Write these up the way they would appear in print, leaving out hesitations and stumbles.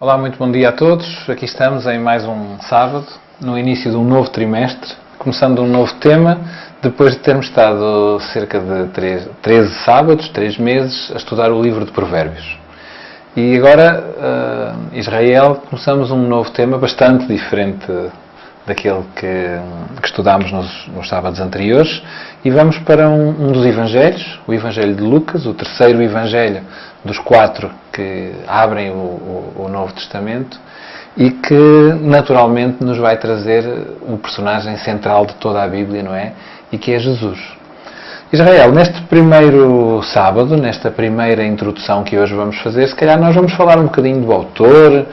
Olá, muito bom dia a todos. Aqui estamos em mais um sábado, no início de um novo trimestre, começando um novo tema, depois de termos estado cerca de 13 sábados, 3 meses, a estudar o livro de Provérbios. E agora, Israel, começamos um novo tema bastante diferente daquele que estudámos nos sábados anteriores, e vamos para um dos Evangelhos, o Evangelho de Lucas, o terceiro Evangelho dos 4 que abrem o Novo Testamento e que naturalmente nos vai trazer o personagem central de toda a Bíblia, não é? E que é Jesus. Israel, neste primeiro sábado, nesta primeira introdução que hoje vamos fazer, se calhar nós vamos falar um bocadinho do autor,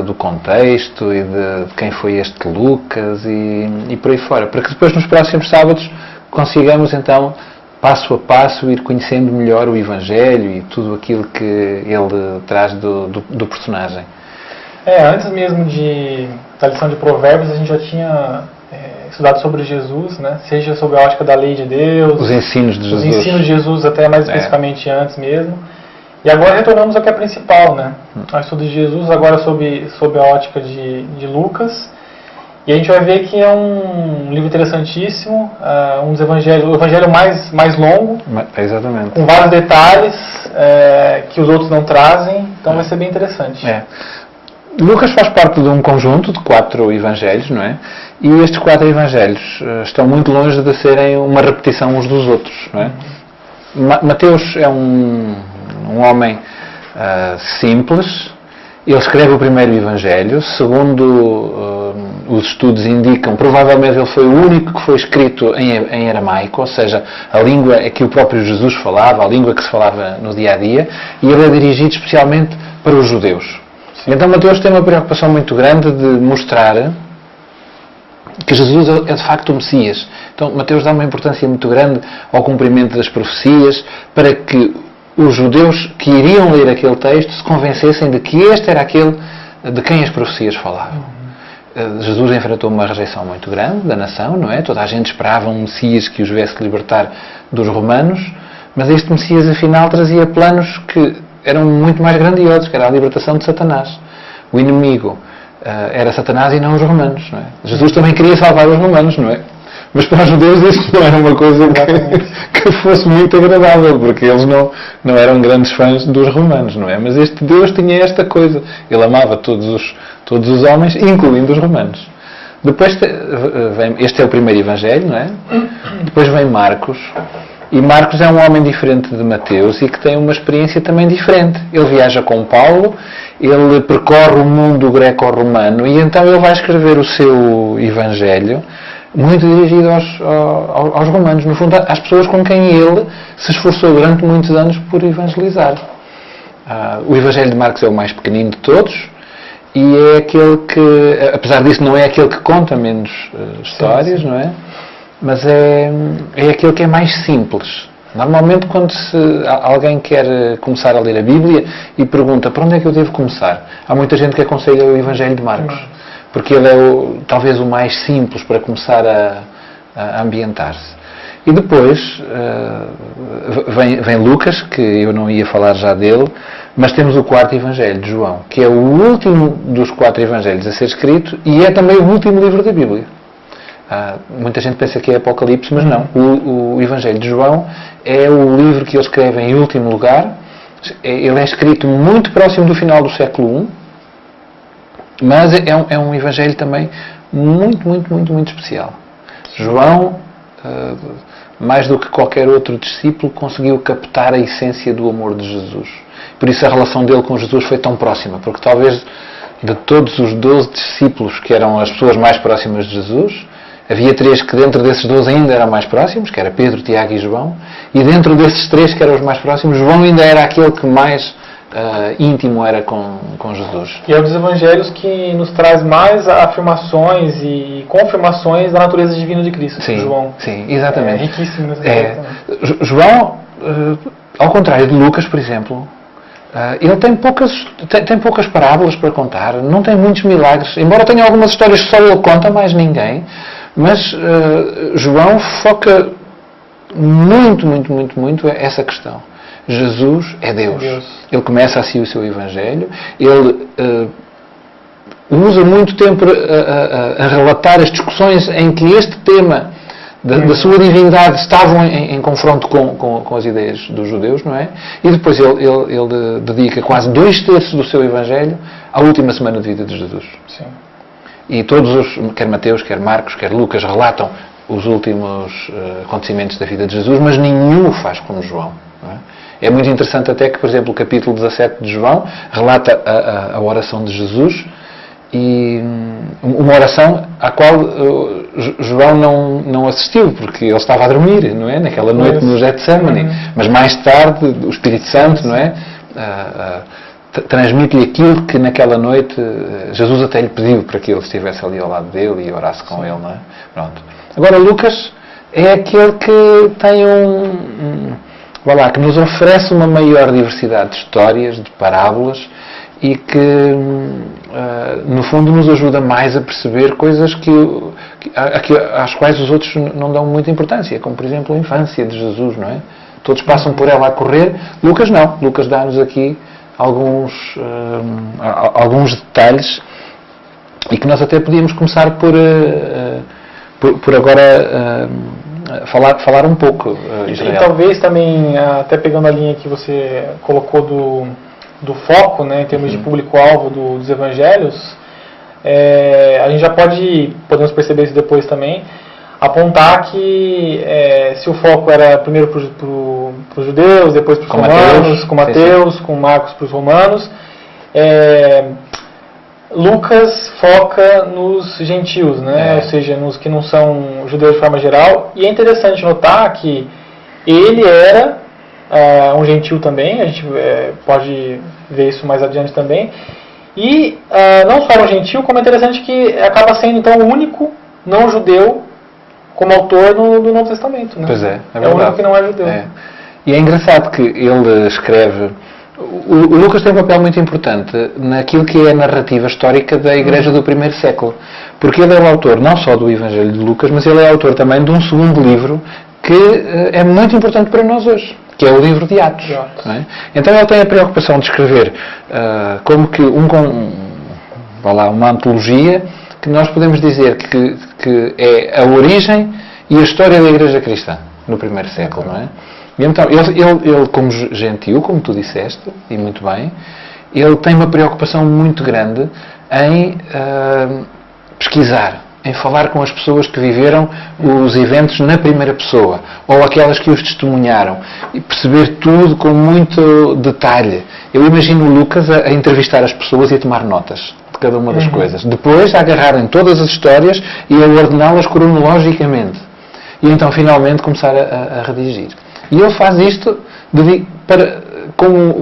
do contexto e de quem foi este Lucas e por aí fora, para que depois nos próximos sábados consigamos então, passo a passo, ir conhecendo melhor o Evangelho e tudo aquilo que ele traz do personagem. Antes mesmo da lição de Provérbios, a gente já tinha estudado sobre Jesus, né? Seja sobre a ótica da lei de Deus, os ensinos de Jesus. Os ensinos de Jesus, até mais especificamente antes mesmo. E agora retornamos aqui à principal, né? Ao estudo de Jesus, agora sob a ótica de Lucas. E a gente vai ver que é um livro interessantíssimo, um dos evangelhos, o evangelho mais longo, exatamente, com vários detalhes que os outros não trazem, então vai ser bem interessante. Lucas faz parte de um conjunto de 4 evangelhos, não é? E estes 4 evangelhos estão muito longe de serem uma repetição uns dos outros, não é? Mateus é um homem simples. Ele escreve o primeiro Evangelho, segundo os estudos indicam, provavelmente ele foi o único que foi escrito em aramaico, ou seja, a língua que o próprio Jesus falava, a língua que se falava no dia-a-dia, e ele é dirigido especialmente para os judeus. Sim. Então Mateus tem uma preocupação muito grande de mostrar que Jesus é de facto o Messias. Então Mateus dá uma importância muito grande ao cumprimento das profecias, para que os judeus que iriam ler aquele texto se convencessem de que este era aquele de quem as profecias falavam. Jesus enfrentou uma rejeição muito grande da nação, não é? Toda a gente esperava um Messias que os viesse libertar dos romanos, mas este Messias afinal trazia planos que eram muito mais grandiosos, que era a libertação de Satanás. O inimigo era Satanás e não os romanos, não é? Jesus também queria salvar os romanos, não é? Mas para os judeus isso não era uma coisa que fosse muito agradável, porque eles não eram grandes fãs dos romanos, não é? Mas este Deus tinha esta coisa. Ele amava todos os homens, incluindo os romanos. Depois este é o primeiro Evangelho, não é? Depois vem Marcos. E Marcos é um homem diferente de Mateus e que tem uma experiência também diferente. Ele viaja com Paulo, ele percorre o mundo greco-romano e então ele vai escrever o seu Evangelho muito dirigido aos romanos, no fundo, às pessoas com quem ele se esforçou durante muitos anos por evangelizar. O Evangelho de Marcos é o mais pequenino de todos e é aquele que, apesar disso, não é aquele que conta menos histórias, sim. Não é? Mas é aquele que é mais simples. Normalmente, quando alguém quer começar a ler a Bíblia e pergunta para onde é que eu devo começar, há muita gente que aconselha o Evangelho de Marcos. Porque ele é talvez o mais simples para começar a ambientar-se. E depois vem Lucas, que eu não ia falar já dele, mas temos o 4º Evangelho de João, que é o último dos 4 Evangelhos a ser escrito e é também o último livro da Bíblia. Muita gente pensa que é Apocalipse, mas não. O Evangelho de João é o livro que ele escreve em último lugar. Ele é escrito muito próximo do final do século I, mas é um Evangelho também muito, muito, muito, muito especial. João, mais do que qualquer outro discípulo, conseguiu captar a essência do amor de Jesus. Por isso a relação dele com Jesus foi tão próxima, porque talvez de todos os 12 discípulos que eram as pessoas mais próximas de Jesus, havia 3 que dentro desses 12 ainda eram mais próximos, que era Pedro, Tiago e João, e dentro desses 3 que eram os mais próximos, João ainda era aquele que mais íntimo era com Jesus. E é um dos evangelhos que nos traz mais afirmações e confirmações da natureza divina de Cristo. Sim, João. Sim, exatamente. É riquíssimo nesse também. João, ao contrário de Lucas, por exemplo, ele tem poucas parábolas para contar, não tem muitos milagres, embora tenha algumas histórias que só ele conta, mais ninguém, mas João foca muito essa questão. Jesus é Deus. Ele começa assim o seu Evangelho, ele usa muito tempo a relatar as discussões em que este tema da sua divindade estavam em confronto com as ideias dos judeus, não é? E depois ele dedica quase 2/3 do seu Evangelho à última semana de vida de Jesus. Sim. E todos quer Mateus, quer Marcos, quer Lucas, relatam os últimos acontecimentos da vida de Jesus, mas nenhum o faz como João. Não é? É muito interessante até que, por exemplo, o capítulo 17 de João relata a oração de Jesus, e uma oração à qual João não assistiu, porque ele estava a dormir, não é? Naquela noite no Getsemane. Mas mais tarde o Espírito Santo, não é? Transmite-lhe aquilo que naquela noite Jesus até lhe pediu para que ele estivesse ali ao lado dele e orasse com ele, não é? Pronto. Agora Lucas é aquele que tem que nos oferece uma maior diversidade de histórias, de parábolas, e que no fundo nos ajuda mais a perceber coisas às quais os outros não dão muita importância, como por exemplo a infância de Jesus, não é? Todos passam por ela a correr, Lucas não. Lucas dá-nos aqui alguns detalhes, e que nós até podíamos começar por agora falar um pouco, Israel. E talvez também, até pegando a linha que você colocou do foco, né, em termos de público-alvo dos evangelhos, a gente já podemos perceber isso depois também, apontar que se o foco era primeiro para os judeus, depois para os romanos, com Mateus, com Marcos para os romanos, Lucas foca nos gentios, né? Ou seja, nos que não são judeus de forma geral, e é interessante notar que ele era um gentil também, a gente pode ver isso mais adiante também, e não só era um gentil, como é interessante que acaba sendo então o único não judeu como autor do Novo Testamento, né? Pois é o único que não é judeu. E é engraçado que ele escreve. O Lucas tem um papel muito importante naquilo que é a narrativa histórica da Igreja do primeiro século, porque ele é o autor não só do Evangelho de Lucas, mas ele é autor também de um segundo livro que é muito importante para nós hoje, que é o livro de Atos. Não é? Então ele tem a preocupação de escrever como que uma antologia que nós podemos dizer que é a origem e a história da Igreja cristã no primeiro século, não é? E então, ele como gentil, como tu disseste, e muito bem, ele tem uma preocupação muito grande em pesquisar, em falar com as pessoas que viveram os eventos na primeira pessoa, ou aquelas que os testemunharam, e perceber tudo com muito detalhe. Eu imagino o Lucas a entrevistar as pessoas e a tomar notas de cada uma das coisas. Depois a agarrarem todas as histórias e a ordená-las cronologicamente. E então finalmente começar a redigir. E ele faz isto como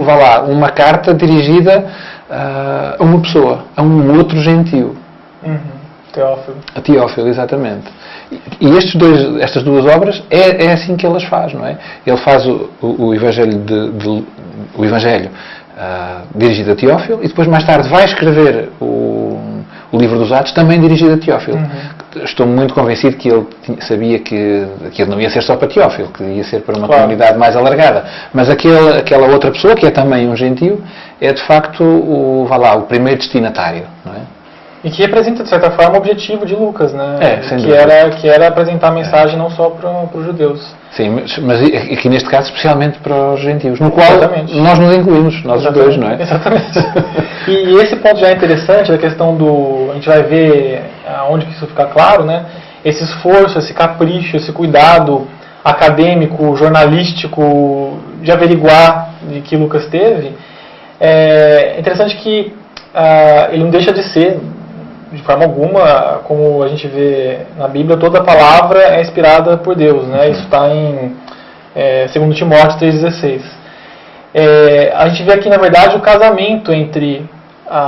uma carta dirigida a uma pessoa, a um outro gentio. Teófilo. A Teófilo, exatamente. E estas duas obras é assim que ele as faz, não é? Ele faz o Evangelho o Evangelho dirigido a Teófilo, e depois mais tarde vai escrever o livro dos Atos, também dirigido a Teófilo. Estou muito convencido que ele sabia que aquilo não ia ser só para Teófilo, que ia ser para uma comunidade mais alargada. Mas aquela outra pessoa, que é também um gentio, é de facto o primeiro destinatário, não é? E que representa, de certa forma, o objetivo de Lucas, né? Sem dúvida. Que era apresentar a mensagem não só para os judeus. Sim, mas aqui neste caso especialmente para os gentios, no qual nós nos incluímos, nós os dois, não é? Exatamente. E esse ponto já é interessante, a questão a gente vai ver onde que isso fica claro, né? Esse esforço, esse capricho, esse cuidado acadêmico, jornalístico, de averiguar de que Lucas teve. É interessante que ele não deixa de ser, de forma alguma, como a gente vê na Bíblia, toda a palavra é inspirada por Deus, né? Isso está em 2 Timóteo 3,16. A gente vê aqui, na verdade, o casamento entre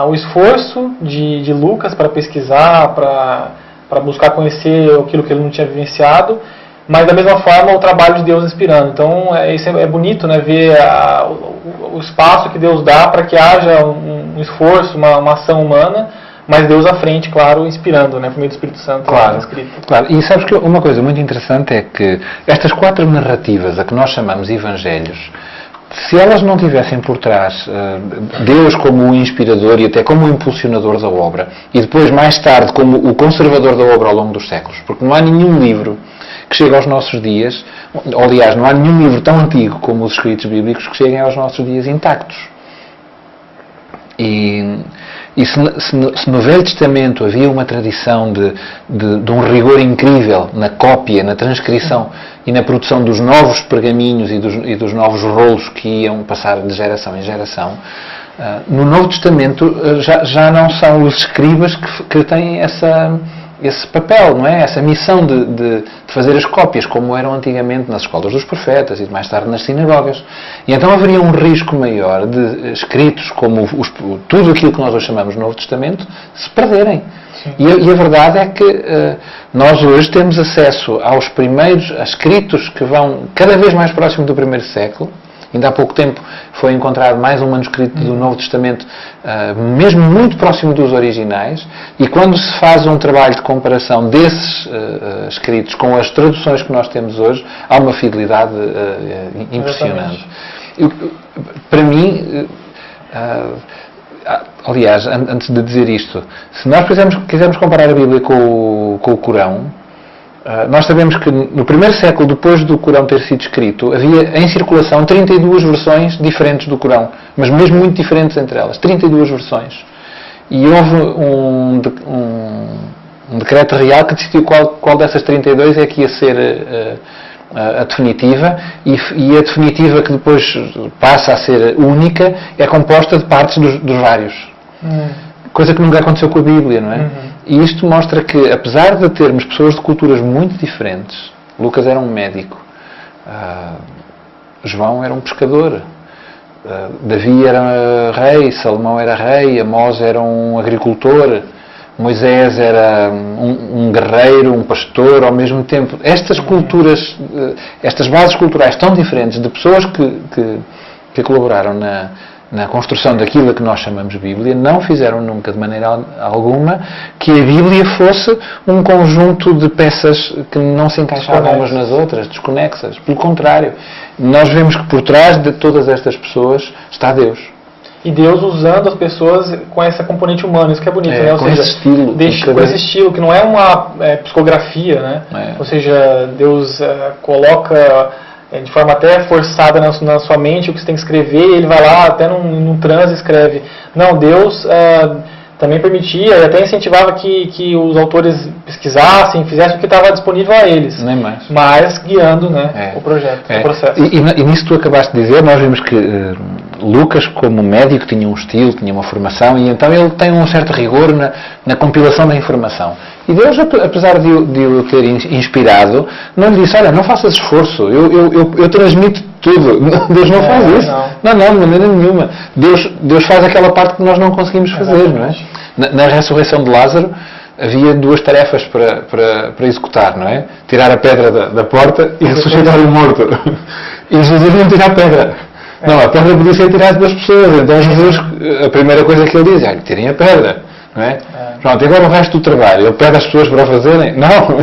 o esforço de Lucas para pesquisar, para buscar conhecer aquilo que ele não tinha vivenciado, mas da mesma forma o trabalho de Deus inspirando. Então isso é bonito, né? Ver o espaço que Deus dá para que haja um esforço, uma ação humana, mas Deus à frente, claro, inspirando, né, por meio do Espírito Santo. Claro. E sabes que uma coisa muito interessante é que estas 4 narrativas, a que nós chamamos Evangelhos, se elas não tivessem por trás Deus como o inspirador e até como o impulsionador da obra, e depois, mais tarde, como o conservador da obra ao longo dos séculos, porque não há nenhum livro que chegue aos nossos dias, ou, aliás, não há nenhum livro tão antigo como os escritos bíblicos que cheguem aos nossos dias intactos. E se no Velho Testamento havia uma tradição de um rigor incrível na cópia, na transcrição e na produção dos novos pergaminhos e dos novos rolos que iam passar de geração em geração, no Novo Testamento já não são os escribas que têm esse papel, não é? Essa missão de fazer as cópias, como eram antigamente nas escolas dos profetas e mais tarde nas sinagogas. E então haveria um risco maior de escritos como tudo aquilo que nós hoje chamamos de Novo Testamento se perderem. E a verdade é que nós hoje temos acesso aos primeiros escritos que vão cada vez mais próximo do primeiro século. Ainda há pouco tempo foi encontrado mais um manuscrito do Novo Testamento, mesmo muito próximo dos originais, e quando se faz um trabalho de comparação desses escritos com as traduções que nós temos hoje, há uma fidelidade impressionante. Para mim, aliás, antes de dizer isto, se nós quisermos comparar a Bíblia com o Corão, nós sabemos que no primeiro século, depois do Corão ter sido escrito, havia em circulação 32 versões diferentes do Corão, mas mesmo muito diferentes entre elas, 32 versões. E houve um decreto real que decidiu qual dessas 32 é que ia ser a definitiva, e a definitiva, que depois passa a ser única, é composta de partes dos vários. Coisa que nunca aconteceu com a Bíblia, não é? E isto mostra que, apesar de termos pessoas de culturas muito diferentes, Lucas era um médico, João era um pescador, Davi era rei, Salomão era rei, Amós era um agricultor, Moisés era um guerreiro, um pastor ao mesmo tempo. Estas culturas, estas bases culturais tão diferentes de pessoas que colaboraram na construção daquilo que nós chamamos Bíblia, não fizeram nunca de maneira alguma que a Bíblia fosse um conjunto de peças que não se encaixavam umas nas outras, desconexas. Pelo contrário, nós vemos que por trás de todas estas pessoas está Deus. E Deus usando as pessoas com essa componente humana, isso que é bonito, né? Ou com seja, esse estilo. com esse estilo, que não é uma psicografia, né? Ou seja, Deus coloca de forma até forçada na sua mente o que você tem que escrever, e ele vai lá até num transe e escreve. Não, Deus também permitia e até incentivava que os autores pesquisassem, fizessem o que estava disponível a eles. Nem mais. Mas guiando, né, o projeto, o processo. E nisso que tu acabaste de dizer, nós vimos que Lucas, como médico, tinha um estilo, tinha uma formação, e então ele tem um certo rigor na compilação da informação. E Deus, apesar de o ter inspirado, não lhe disse: olha, não faças esforço, eu transmito tudo. Deus não faz isso. Não, de maneira nenhuma. Deus faz aquela parte que nós não conseguimos fazer, não é? Na ressurreição de Lázaro havia duas tarefas para executar, não é? Tirar a pedra da porta e ressuscitar o morto. E Jesus não tira a pedra. Não, a pedra podia ser tirada das pessoas. Então Jesus, a primeira coisa que ele diz é: tirem a pedra, não é? Pronto, e agora o resto do trabalho, ele pede às pessoas para o fazerem? Não,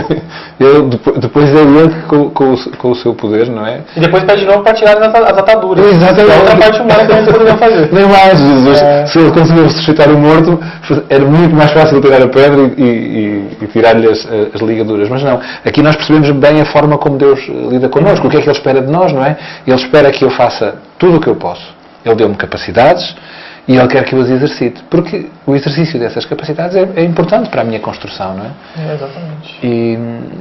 depois ele com o seu poder, não é? E depois pede de novo para tirar as ataduras. Exatamente. É outra parte humana que eles poderiam fazer. Nem mais, Jesus, se ele conseguiu ressuscitar o morto, era muito mais fácil tirar a pedra e tirar-lhe as ligaduras. Mas não, aqui nós percebemos bem a forma como Deus lida connosco, o que é que Ele espera de nós, não é? Ele espera que eu faça tudo o que eu posso. Ele deu-me capacidades, e Ele quer que eu as exercite, porque o exercício dessas capacidades é importante para a minha construção, não é? Exatamente.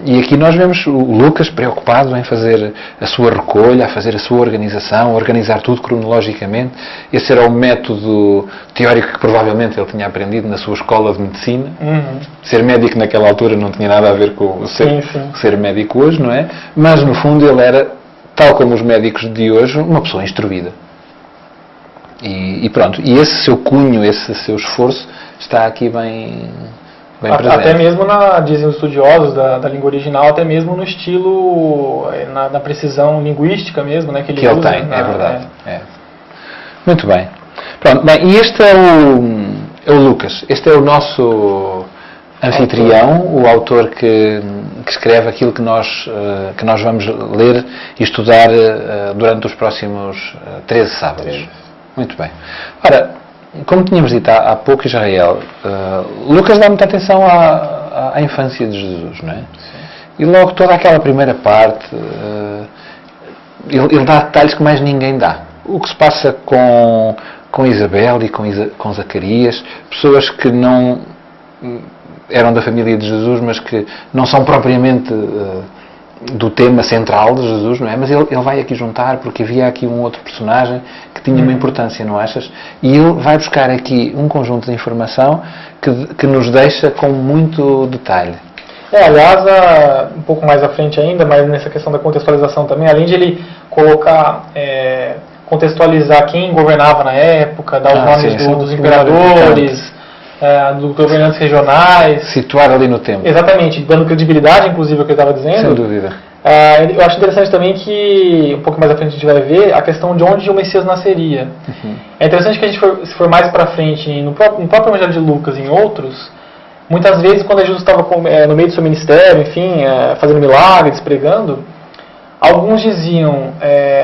E aqui nós vemos o Lucas preocupado em fazer a sua recolha, a fazer a sua organização, a organizar tudo cronologicamente. Esse era o método teórico que provavelmente ele tinha aprendido na sua escola de medicina. Ser médico naquela altura não tinha nada a ver com ser médico hoje, não é? Mas no fundo ele era, tal como os médicos de hoje, uma pessoa instruída. E pronto, e esse seu cunho, esse seu esforço está aqui bem presente. Até mesmo, dizem os estudiosos da língua original, até mesmo no estilo, na precisão linguística mesmo, né, que ele usa, tem, é verdade. Muito bem. Pronto, bem, e este é o Lucas, este é o nosso Anfitrião, o autor que escreve aquilo que nós vamos ler e estudar durante os próximos 13 sábados. Muito bem. Ora, como tínhamos dito há pouco, Israel, Lucas dá muita atenção à infância de Jesus, não é? Sim. E logo toda aquela primeira parte, ele dá detalhes que mais ninguém dá. O que se passa com Isabel e com Zacarias, pessoas que não eram da família de Jesus, mas que não são propriamente do tema central de Jesus, não é? Mas ele vai aqui juntar, porque havia aqui um outro personagem que tinha uma importância, não achas? E ele vai buscar aqui um conjunto de informação que nos deixa com muito detalhe. Aliás, um pouco mais à frente ainda, mas nessa questão da contextualização também, além de ele colocar, contextualizar quem governava na época, dar os nomes dos imperadores, dos governantes regionais. Situar ali no tempo. Exatamente, dando credibilidade, inclusive, ao que ele estava dizendo. Sem dúvida. Eu acho interessante também que, um pouco mais à frente a gente vai ver, a questão de onde o Messias nasceria. Uhum. É interessante que a gente, se for mais para frente, no próprio Evangelho de Lucas e em outros, muitas vezes, quando Jesus estava no meio do seu ministério, enfim, fazendo milagres, pregando, alguns diziam,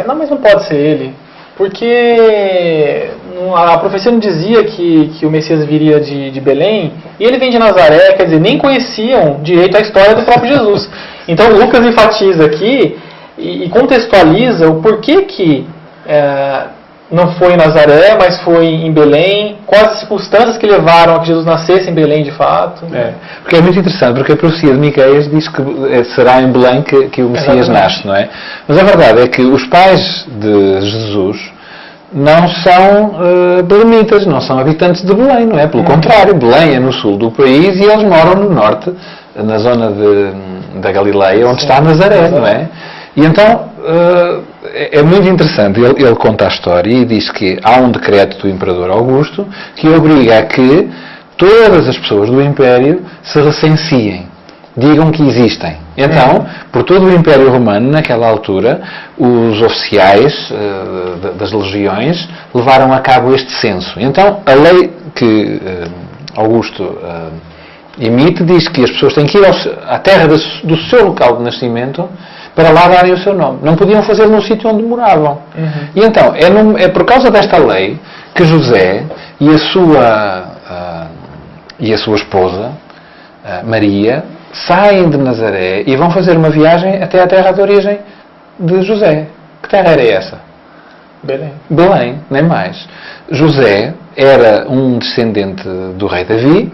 não, mas não pode ser ele, porque a profecia não dizia que o Messias viria de Belém, e ele vem de Nazaré, quer dizer, nem conheciam direito a história do próprio Jesus. Então Lucas enfatiza aqui e contextualiza o porquê que não foi em Nazaré, mas foi em Belém, quais as circunstâncias que levaram a que Jesus nascesse em Belém de fato. Porque é muito interessante, porque a profecia de Miqueias diz que será em Belém que o Messias nasce, não é? Mas a verdade é que os pais de Jesus não são belemitas, não são habitantes de Belém, não é? Pelo contrário, Belém é no sul do país e eles moram no norte, na zona da Galileia, onde está Nazaré, não é? E então é muito interessante, ele conta a história e diz que há um decreto do Imperador Augusto que obriga a que todas as pessoas do Império se recenseiem, digam que existem. Então, por todo o Império Romano, naquela altura, os oficiais das legiões levaram a cabo este censo. Então, a lei que Augusto emite diz que as pessoas têm que ir à terra do seu local de nascimento para lá darem o seu nome. Não podiam fazê-lo no sítio onde moravam. E então, é por causa desta lei que José e a sua esposa, Maria, saem de Nazaré e vão fazer uma viagem até à terra de origem de José. Que terra era essa? Belém, nem mais. José era um descendente do rei Davi,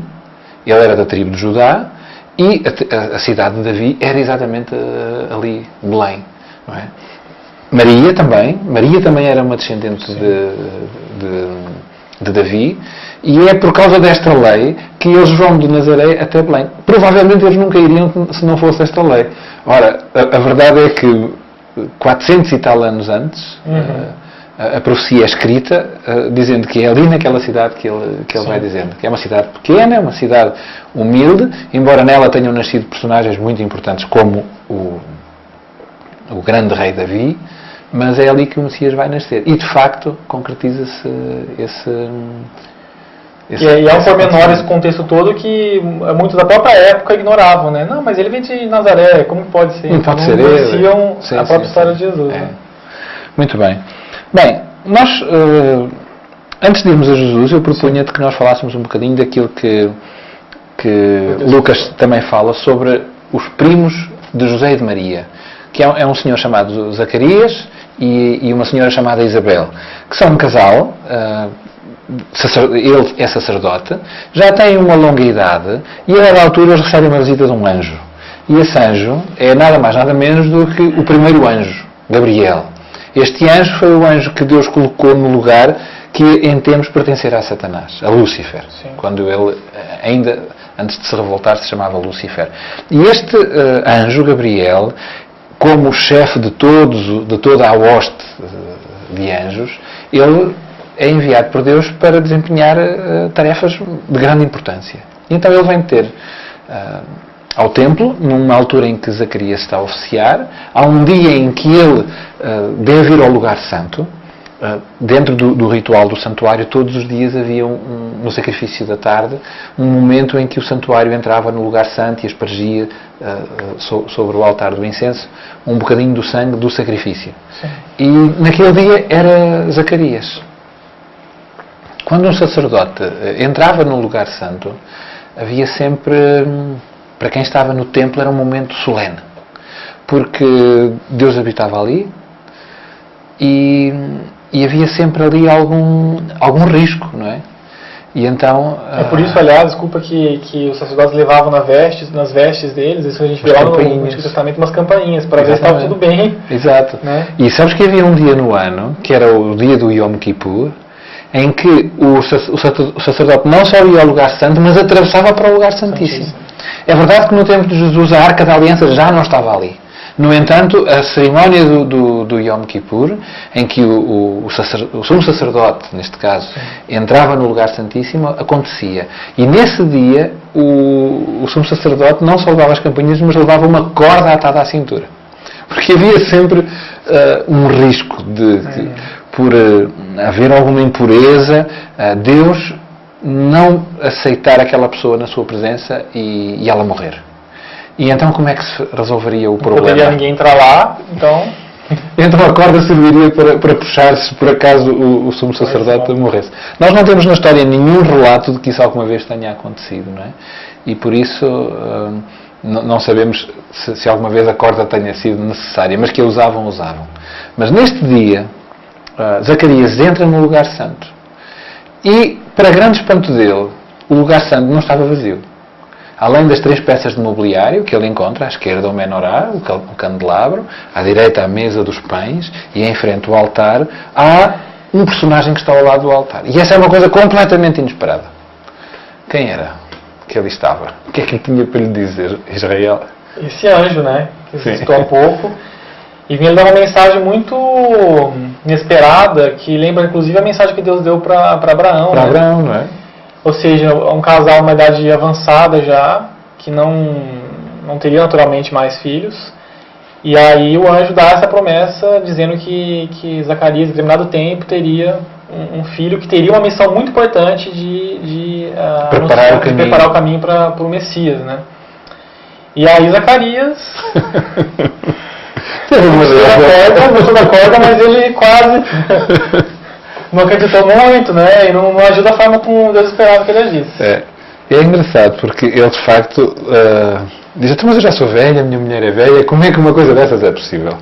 ele era da tribo de Judá, e a cidade de Davi era exatamente ali, Belém. Não é? Maria também era uma descendente de Davi, e é por causa desta lei que eles vão de Nazaré até Belém. Provavelmente eles nunca iriam se não fosse esta lei. Ora, a verdade é que 400 e tal anos antes, a profecia é escrita dizendo que é ali naquela cidade que ele vai dizendo. Que é uma cidade pequena, é uma cidade humilde, embora nela tenham nascido personagens muito importantes como o grande rei Davi, mas é ali que o Messias vai nascer. E de facto concretiza-se e há um pormenor esse contexto todo que muitos da própria época ignoravam, né? Não, mas ele vem de Nazaré, como pode ser? Não pode ser ele. Conheciam a própria história de Jesus. Né? Muito bem. Bem, nós, antes de irmos a Jesus, eu propunha-te que nós falássemos um bocadinho daquilo que Lucas também fala sobre os primos de José e de Maria, que é um senhor chamado Zacarias e uma senhora chamada Isabel, que são um casal. Ele é sacerdote, já tem uma longa idade e a dada altura eles recebem uma visita de um anjo. E esse anjo é nada mais nada menos do que o primeiro anjo, Gabriel. Este anjo foi o anjo que Deus colocou no lugar que em tempos pertencerá a Satanás, a Lúcifer. Sim. Quando ele, ainda antes de se revoltar, se chamava Lúcifer. E este anjo, Gabriel, como chefe de toda a hoste de anjos, ele é enviado por Deus para desempenhar tarefas de grande importância. E então ele vem ter ao templo, numa altura em que Zacarias está a oficiar, há um dia em que ele deve ir ao lugar santo, dentro do ritual do santuário, todos os dias havia no sacrifício da tarde, um momento em que o santuário entrava no lugar santo e aspergia sobre o altar do incenso um bocadinho do sangue do sacrifício. Sim. E naquele dia era Zacarias. Quando um sacerdote entrava no lugar santo, havia sempre, para quem estava no templo, era um momento solene, porque Deus habitava ali e havia sempre ali algum risco, não é? E então... É por isso, aliás, desculpa, que os sacerdotes levavam nas vestes deles, isso a gente vê lá no Antigo Testamento, umas campainhas, para ver se estava tudo bem. Exato. Né? E sabes que havia um dia no ano, que era o dia do Yom Kippur, em que o sacerdote não só ia ao lugar santo, mas atravessava para o lugar santíssimo. É verdade que no tempo de Jesus a Arca da Aliança já não estava ali. No entanto, a cerimónia do Yom Kippur, em que o sumo sacerdote, neste caso, entrava no lugar santíssimo, acontecia. E nesse dia, o sumo sacerdote não só levava as campainhas, mas levava uma corda atada à cintura. Porque havia sempre um risco por haver alguma impureza, Deus não aceitar aquela pessoa na sua presença e ela morrer. E então como é que se resolveria o problema? Não poderia ninguém entrar lá, então... Então a corda serviria para puxar se por acaso o sumo sacerdote morresse. Nós não temos na história nenhum relato de que isso alguma vez tenha acontecido, não é? E por isso não sabemos se alguma vez a corda tenha sido necessária, mas que a usavam. Mas neste dia, Zacarias entra no lugar santo e, para grande espanto dele, o lugar santo não estava vazio. Além das 3 peças de mobiliário que ele encontra, à esquerda o menorá, o candelabro, à direita a mesa dos pães e em frente o altar, há um personagem que está ao lado do altar. E essa é uma coisa completamente inesperada. Quem era que ali estava? O que é que ele tinha para lhe dizer, Israel? Esse anjo, né? Que você citou há pouco. E vinha dar uma mensagem muito inesperada, que lembra inclusive a mensagem que Deus deu para Abraão. Para Abraão, não é? Ou seja, um casal uma idade avançada já, que não teria naturalmente mais filhos. E aí o anjo dá essa promessa dizendo que Zacarias, em determinado tempo, teria um filho que teria uma missão muito importante de preparar o caminho para o Messias, né? E aí Zacarias gostou da corda, mas ele quase não acreditou muito, né? E não ajuda a forma como Deus esperava que ele agisse. É engraçado, porque ele de facto diz, mas eu já sou velha, a minha mulher é velha, como é que uma coisa dessas é possível?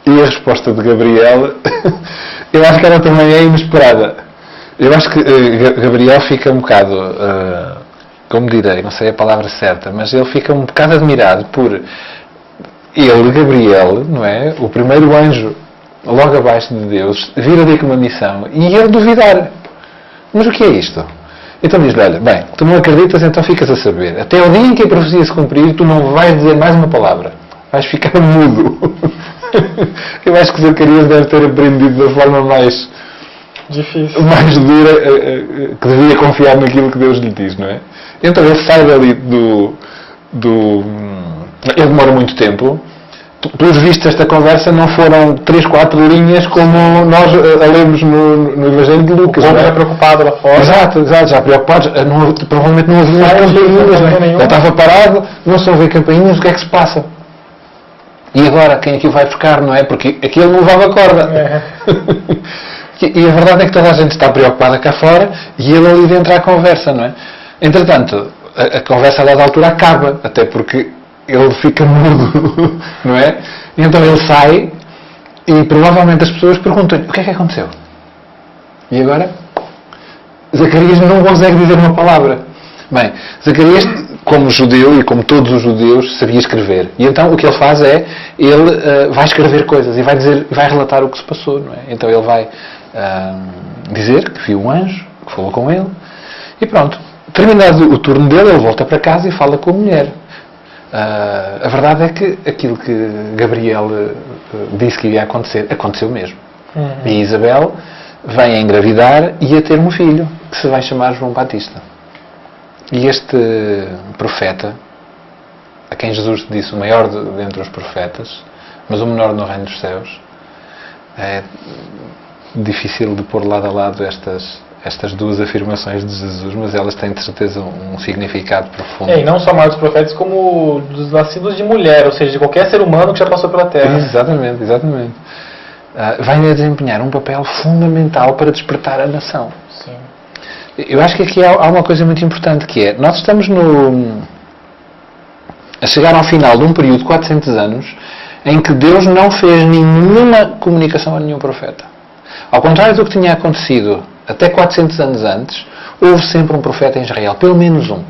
E a resposta de Gabriel, eu acho que ela também é inesperada. Eu acho que Gabriel fica um bocado, como direi, não sei a palavra certa, mas ele fica um bocado admirado por ele, Gabriel, não é? O primeiro anjo logo abaixo de Deus, vir ali com uma missão e ele duvidar. Mas o que é isto? Então diz-lhe, olha, bem, tu não acreditas, então ficas a saber. Até o dia em que a profecia se cumprir, tu não vais dizer mais uma palavra. Vais ficar mudo. Eu acho que Zacarias deve ter aprendido da forma mais difícil, mais dura, que devia confiar naquilo que Deus lhe diz, não é? Então ele sai dali ele demora muito tempo. Pelos vistos, esta conversa não foram 3, 4 linhas como nós a lemos no Evangelho de Lucas. O homem já preocupado lá fora. Exato, já preocupado. Provavelmente não havia campainhas. Ele estava parado, não se ouvia campainhas, o que é que se passa? E agora, quem aqui vai buscar, não é? Porque aqui ele não levava corda. E a verdade é que toda a gente está preocupada cá fora e ele ali dentro à conversa, não é? Entretanto, a conversa a dada altura acaba, até porque ele fica mudo, não é? E então ele sai e provavelmente as pessoas perguntam-lhe, o que é que aconteceu? E agora? Zacarias não consegue dizer uma palavra. Bem, Zacarias, como judeu e como todos os judeus, sabia escrever. E então o que ele faz é, ele vai escrever coisas e vai relatar o que se passou, não é? Então ele vai dizer que viu um anjo, que falou com ele, e pronto. Terminado o turno dele, ele volta para casa e fala com a mulher. A verdade é que aquilo que Gabriel disse que iria acontecer, aconteceu mesmo. E Isabel vem a engravidar e a ter um filho, que se vai chamar João Batista. E este profeta, a quem Jesus disse o maior dentre os profetas, mas o menor no reino dos céus, difícil de pôr lado a lado estas duas afirmações de Jesus, mas elas têm de certeza um significado profundo. E não só maiores profetas, como dos nascidos de mulher, ou seja, de qualquer ser humano que já passou pela Terra. Exatamente. Vai desempenhar um papel fundamental para despertar a nação. Sim. Eu acho que aqui há uma coisa muito importante, que é, nós estamos a chegar ao final de um período de 400 anos em que Deus não fez nenhuma comunicação a nenhum profeta. Ao contrário do que tinha acontecido até 400 anos antes, houve sempre um profeta em Israel, pelo menos um.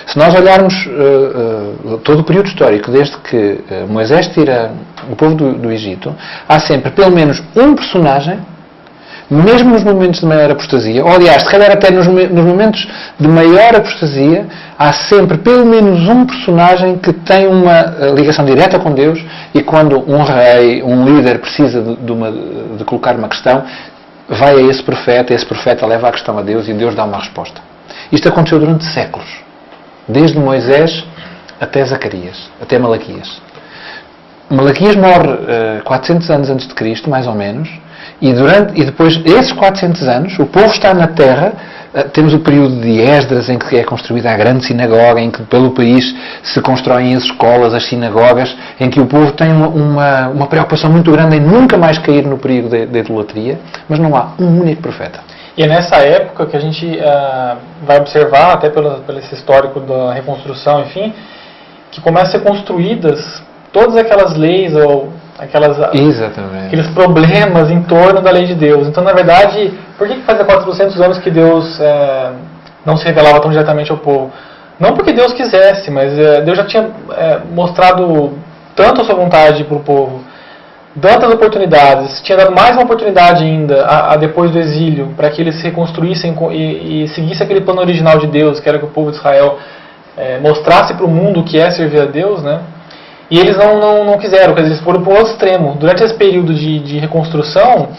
Se nós olharmos todo o período histórico, desde que Moisés tira o povo do Egito, há sempre pelo menos um personagem, mesmo nos momentos de maior apostasia, ou aliás, se calhar até nos momentos de maior apostasia, há sempre pelo menos um personagem que tem uma ligação direta com Deus, e quando um rei, um líder precisa de colocar uma questão, vai a esse profeta leva a questão a Deus e Deus dá uma resposta. Isto aconteceu durante séculos. Desde Moisés até Zacarias, até Malaquias. Malaquias morre 400 anos antes de Cristo, mais ou menos, e depois desses 400 anos, o povo está na terra. Temos o período de Esdras, em que é construída a grande sinagoga, em que pelo país se constroem as escolas, as sinagogas, em que o povo tem uma preocupação muito grande em nunca mais cair no perigo da idolatria, mas não há um único profeta. E é nessa época que a gente vai observar, até pelo esse histórico da reconstrução, enfim, que começam a ser construídas todas aquelas leis ou aqueles problemas em torno da lei de Deus. Então, na verdade, por que fazia 400 anos que Deus não se revelava tão diretamente ao povo? Não porque Deus quisesse, mas Deus já tinha mostrado tanto a sua vontade para o povo, tantas oportunidades, tinha dado mais uma oportunidade ainda depois do exílio, para que eles se reconstruíssem e seguissem aquele plano original de Deus, que era que o povo de Israel mostrasse para o mundo o que é servir a Deus, né? E eles não quiseram, quer dizer, eles foram para o outro extremo. Durante esse período de reconstrução,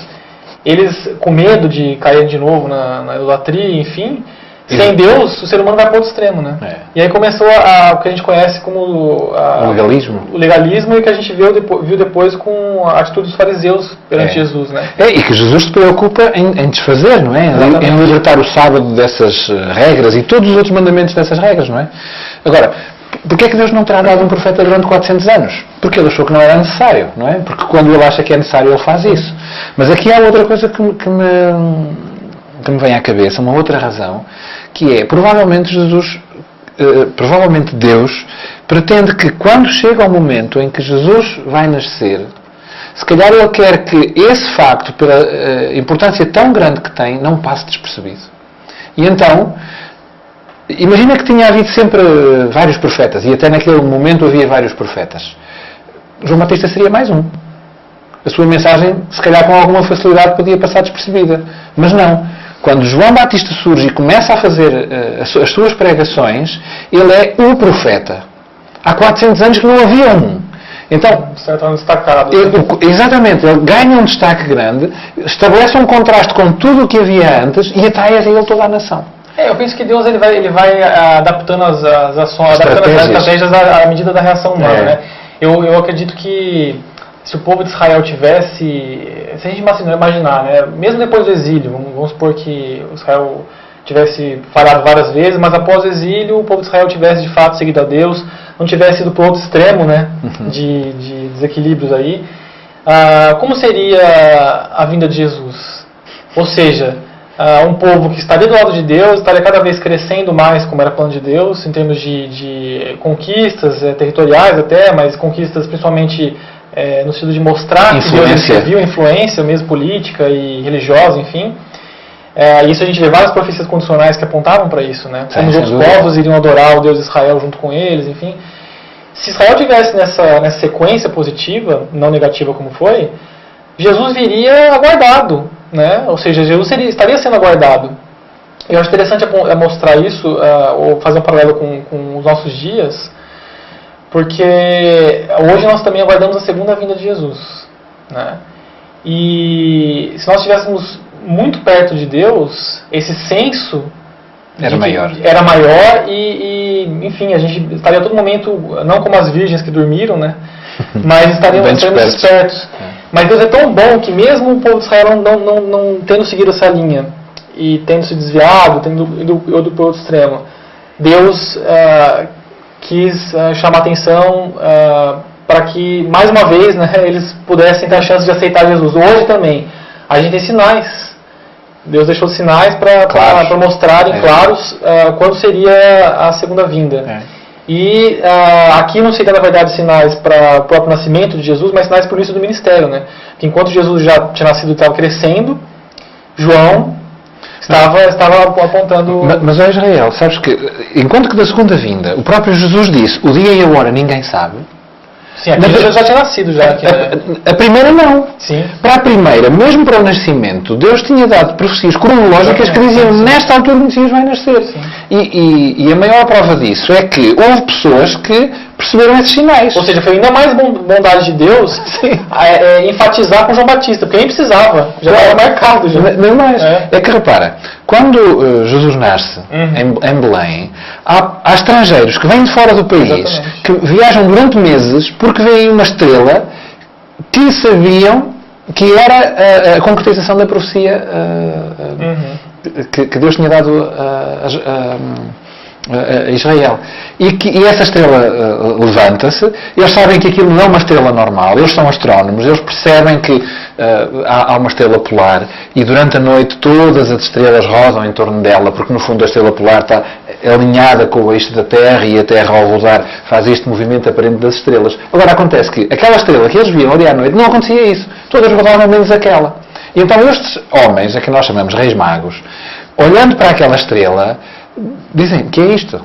eles, com medo de cair de novo na idolatria, enfim, sem Deus, o ser humano vai para o outro extremo, né? E aí começou o que a gente conhece como o legalismo. O legalismo, e que a gente viu depois com a atitude dos fariseus perante Jesus, né? E que Jesus se preocupa em desfazer, não é? Em libertar o sábado dessas regras e todos os outros mandamentos dessas regras, não é? Agora, porquê é que Deus não terá dado um profeta durante 400 anos? Porque ele achou que não era necessário, não é? Porque quando ele acha que é necessário, ele faz isso. Mas aqui há outra coisa que me vem à cabeça, uma outra razão, que é, provavelmente Deus pretende que quando chega o momento em que Jesus vai nascer, se calhar ele quer que esse facto, pela importância tão grande que tem, não passe despercebido. E então, imagina que tinha havido sempre vários profetas, e até naquele momento havia vários profetas. João Batista seria mais um. A sua mensagem, se calhar com alguma facilidade, podia passar despercebida. Mas não. Quando João Batista surge e começa a fazer as suas pregações, ele é o profeta. Há 400 anos que não havia um. Então, destacado. Exatamente. Ele ganha um destaque grande, estabelece um contraste com tudo o que havia antes e atrai a ele toda a nação. Eu penso que Deus ele vai adaptando as ações, adaptando as estratégias à medida da reação humana, né? Eu acredito que se o povo de Israel tivesse, se a gente imaginar, né, mesmo depois do exílio, vamos supor que Israel tivesse falhado várias vezes, mas após o exílio o povo de Israel tivesse de fato seguido a Deus, não tivesse ido para o outro extremo, né, de desequilíbrios aí, como seria a vinda de Jesus? Ou seja, um povo que estaria do lado de Deus, estaria cada vez crescendo mais, como era plano de Deus, em termos de conquistas territoriais até, mas conquistas principalmente no sentido de mostrar que Deus serviu, influência mesmo política e religiosa, enfim. Isso a gente vê várias profecias condicionais que apontavam para isso, né? Como os outros povos iriam adorar o Deus de Israel junto com eles, enfim. Se Israel tivesse nessa sequência positiva, não negativa como foi, Jesus viria aguardado, né? Ou seja, Jesus estaria sendo aguardado. Eu acho interessante mostrar isso, ou fazer um paralelo com os nossos dias, porque hoje nós também aguardamos a segunda vinda de Jesus, né? E se nós estivéssemos muito perto de Deus, esse senso era maior e, enfim, a gente estaria a todo momento, não como as virgens que dormiram, né? Mas estaríamos despertos. Mas Deus é tão bom que mesmo o povo de Israel não tendo seguido essa linha e tendo se desviado, tendo ido para o outro extremo, Deus quis chamar atenção para que, mais uma vez, né, eles pudessem ter a chance de aceitar Jesus. Hoje também, a gente tem sinais. Deus deixou sinais para mostrarem claros quando seria a segunda vinda. E aqui não seria, na verdade, sinais para o próprio nascimento de Jesus, mas sinais para o início do ministério. Né? Que enquanto Jesus já tinha nascido e estava crescendo, João estava apontando... Mas é Israel, sabes que, enquanto que da segunda vinda, o próprio Jesus disse, o dia e a hora ninguém sabe. Sim, aqui Jesus já tinha nascido. A primeira não. Sim. Para a primeira, mesmo para o nascimento, Deus tinha dado profecias cronológicas que diziam, nesta altura o Messias vai nascer. E a maior prova disso é que houve pessoas que perceberam esses sinais. Ou seja, foi ainda mais bondade de Deus enfatizar com João Batista, porque nem precisava, já estava marcado. Já. Não mais. É que repara, quando Jesus nasce em Belém, há estrangeiros que vêm de fora do país, que viajam durante meses porque veem uma estrela que sabiam que era a concretização da profecia que Deus tinha dado a Israel. E essa estrela levanta-se, eles sabem que aquilo não é uma estrela normal, eles são astrónomos, eles percebem que há uma estrela polar e durante a noite todas as estrelas rodam em torno dela, porque no fundo a estrela polar está alinhada com o eixo da Terra e a Terra ao rodar faz este movimento aparente das estrelas. Agora acontece que aquela estrela que eles viam ali à noite, não acontecia isso, todas rodavam menos aquela. E então estes homens, a que nós chamamos reis magos, olhando para aquela estrela, dizem, que é isto?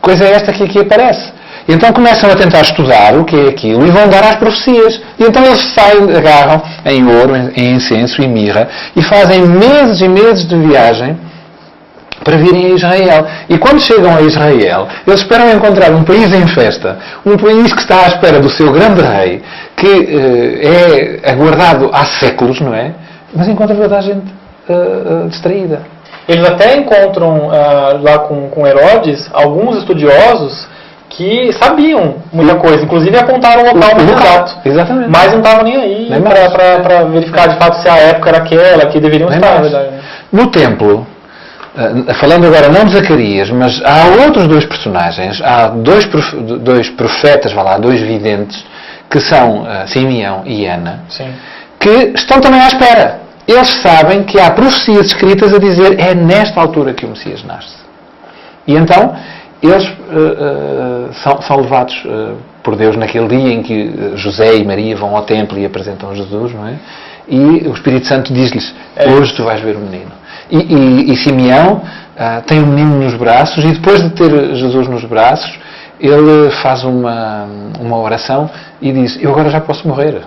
Coisa é esta que aqui aparece? E então começam a tentar estudar o que é aquilo e vão dar às profecias. E então eles saem, agarram em ouro, em incenso e mirra e fazem meses e meses de viagem para virem a Israel. E quando chegam a Israel, eles esperam encontrar um país em festa, um país que está à espera do seu grande rei, que é aguardado há séculos, não é? Mas encontra toda a gente distraída. Eles até encontram lá com Herodes alguns estudiosos que sabiam muita coisa, inclusive apontaram o local muito exato. Exatamente. Mas não estavam nem aí para verificar de fato se a época era aquela que deveriam estar. Verdade, né? No templo, falando agora não de Zacarias, mas há outros dois personagens, há dois profetas, dois videntes, que são Simeão e Ana, sim, que estão também à espera. Eles sabem que há profecias escritas a dizer é nesta altura que o Messias nasce. E então, eles são levados por Deus naquele dia em que José e Maria vão ao templo e apresentam Jesus, não é? E o Espírito Santo diz-lhes, hoje tu vais ver o menino. E Simeão tem o menino nos braços e depois de ter Jesus nos braços, ele faz uma oração e diz, eu agora já posso morrer.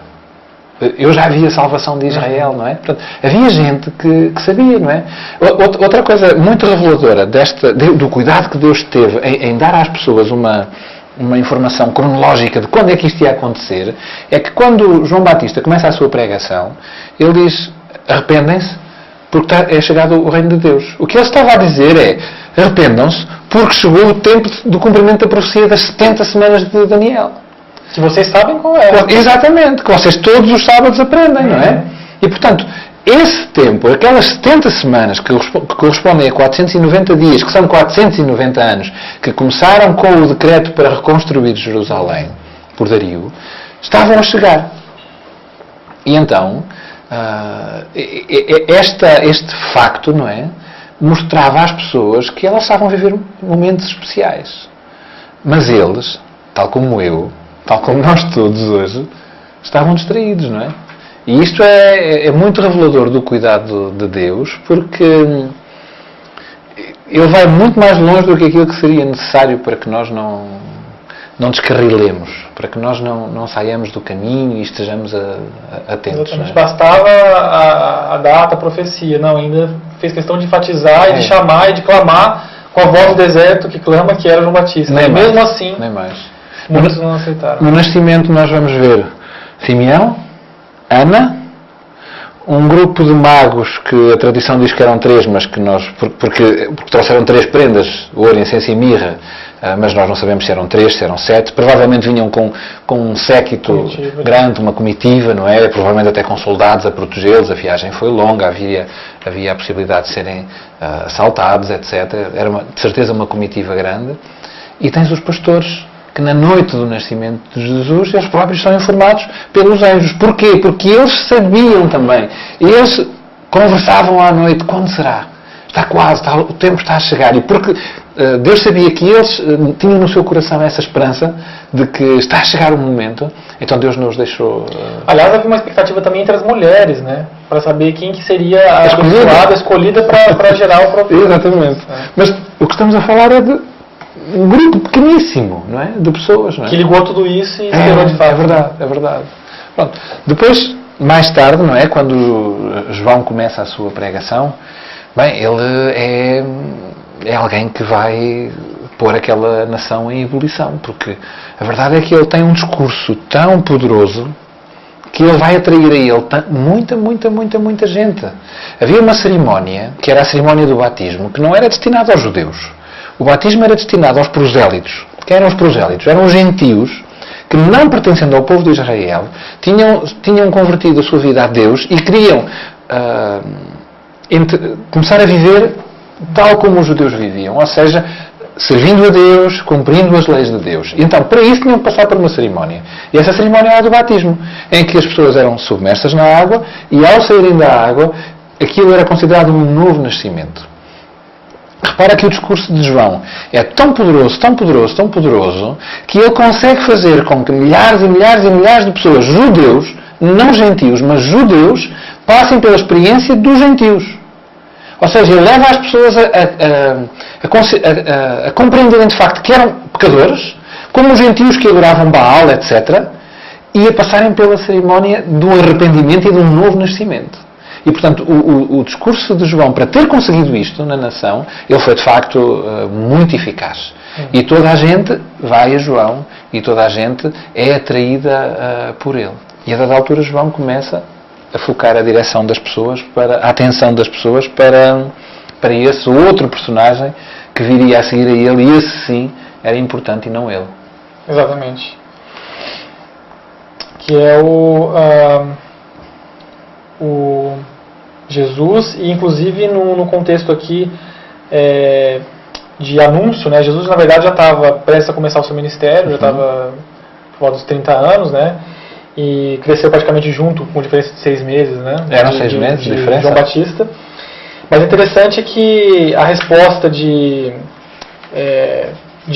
Eu já vi a salvação de Israel, não é? Portanto, havia gente que sabia, não é? Outra coisa muito reveladora do cuidado que Deus teve em dar às pessoas uma informação cronológica de quando é que isto ia acontecer, é que quando João Batista começa a sua pregação, ele diz, arrependem-se, porque é chegado o reino de Deus. O que ele estava a dizer é, arrependam-se, porque chegou o tempo do cumprimento da profecia das 70 semanas de Daniel. Que vocês sabem qual é. Exatamente, que vocês todos os sábados aprendem, não é? E, portanto, esse tempo, aquelas 70 semanas que correspondem a 490 dias, que são 490 anos, que começaram com o decreto para reconstruir Jerusalém, por Dario, estavam a chegar. E então, este facto, não é? Mostrava às pessoas que elas estavam a viver momentos especiais. Mas eles, tal como eu, tal como nós todos hoje, estavam distraídos, não é? E isto é muito revelador do cuidado de Deus, porque Ele vai muito mais longe do que aquilo que seria necessário para que nós não descarrilemos, para que nós não saiamos do caminho e estejamos atentos. Exatamente. Bastava a data, a profecia. Não, ainda fez questão de enfatizar e de chamar e de clamar com a voz do deserto que clama que era João Batista. Nem mesmo mais, assim, nem mais. muitos não aceitaram. No nascimento nós vamos ver Simeão, Ana, um grupo de magos que a tradição diz que eram 3, mas que porque trouxeram 3 prendas, ouro, incenso e mirra, mas nós não sabemos se eram 3, se eram 7. Provavelmente vinham com um séquito grande, uma comitiva, não é? Provavelmente até com soldados a protegê-los. A viagem foi longa, havia a possibilidade de serem assaltados, etc. Era de certeza uma comitiva grande. E tens os pastores, que na noite do nascimento de Jesus, eles próprios são informados pelos anjos. Porquê? Porque eles sabiam também. Eles conversavam à noite: quando será? Está quase, o tempo está a chegar. E porque Deus sabia que eles tinham no seu coração essa esperança de que está a chegar o momento, então Deus nos deixou... Aliás, havia uma expectativa também entre as mulheres, né? Para saber quem que seria a escolhida para gerar o profeta. Exatamente. Mas o que estamos a falar é de um grupo pequeníssimo, não é? De pessoas, não é? Que ligou tudo isso e esperou de fato. É verdade. Pronto. Depois, mais tarde, não é? Quando João começa a sua pregação, bem, ele é alguém que vai pôr aquela nação em ebulição, porque a verdade é que ele tem um discurso tão poderoso que ele vai atrair a ele muita gente. Havia uma cerimónia, que era a cerimónia do batismo, que não era destinada aos judeus. O batismo era destinado aos prosélitos. Quem eram os prosélitos? Eram os gentios que, não pertencendo ao povo de Israel, tinham convertido a sua vida a Deus e queriam começar a viver tal como os judeus viviam, ou seja, servindo a Deus, cumprindo as leis de Deus. E então, para isso, tinham que passar por uma cerimónia. E essa cerimónia era a do batismo, em que as pessoas eram submersas na água e, ao saírem da água, aquilo era considerado um novo nascimento. Repara que o discurso de João é tão poderoso, que ele consegue fazer com que milhares e milhares de pessoas, judeus, não gentios, mas judeus, passem pela experiência dos gentios. Ou seja, ele leva as pessoas a compreenderem de facto que eram pecadores, como os gentios que adoravam Baal, etc., e a passarem pela cerimónia do arrependimento e de um novo nascimento. E, portanto, o discurso de João, para ter conseguido isto na nação, ele foi, de facto, muito eficaz. E toda a gente vai a João e toda a gente é atraída por ele. E a dada altura João começa a focar a direção das pessoas, a atenção das pessoas para esse outro personagem que viria a seguir a ele, e esse sim era importante e não ele. Exatamente. Que é o Jesus, e inclusive no contexto aqui de anúncio, né? Jesus na verdade já estava prestes a começar o seu ministério, já estava por volta dos 30 anos, né? E cresceu praticamente junto, com diferença de 6 meses, né? Eram 6 meses de diferença? João Batista. Mas é interessante que a resposta de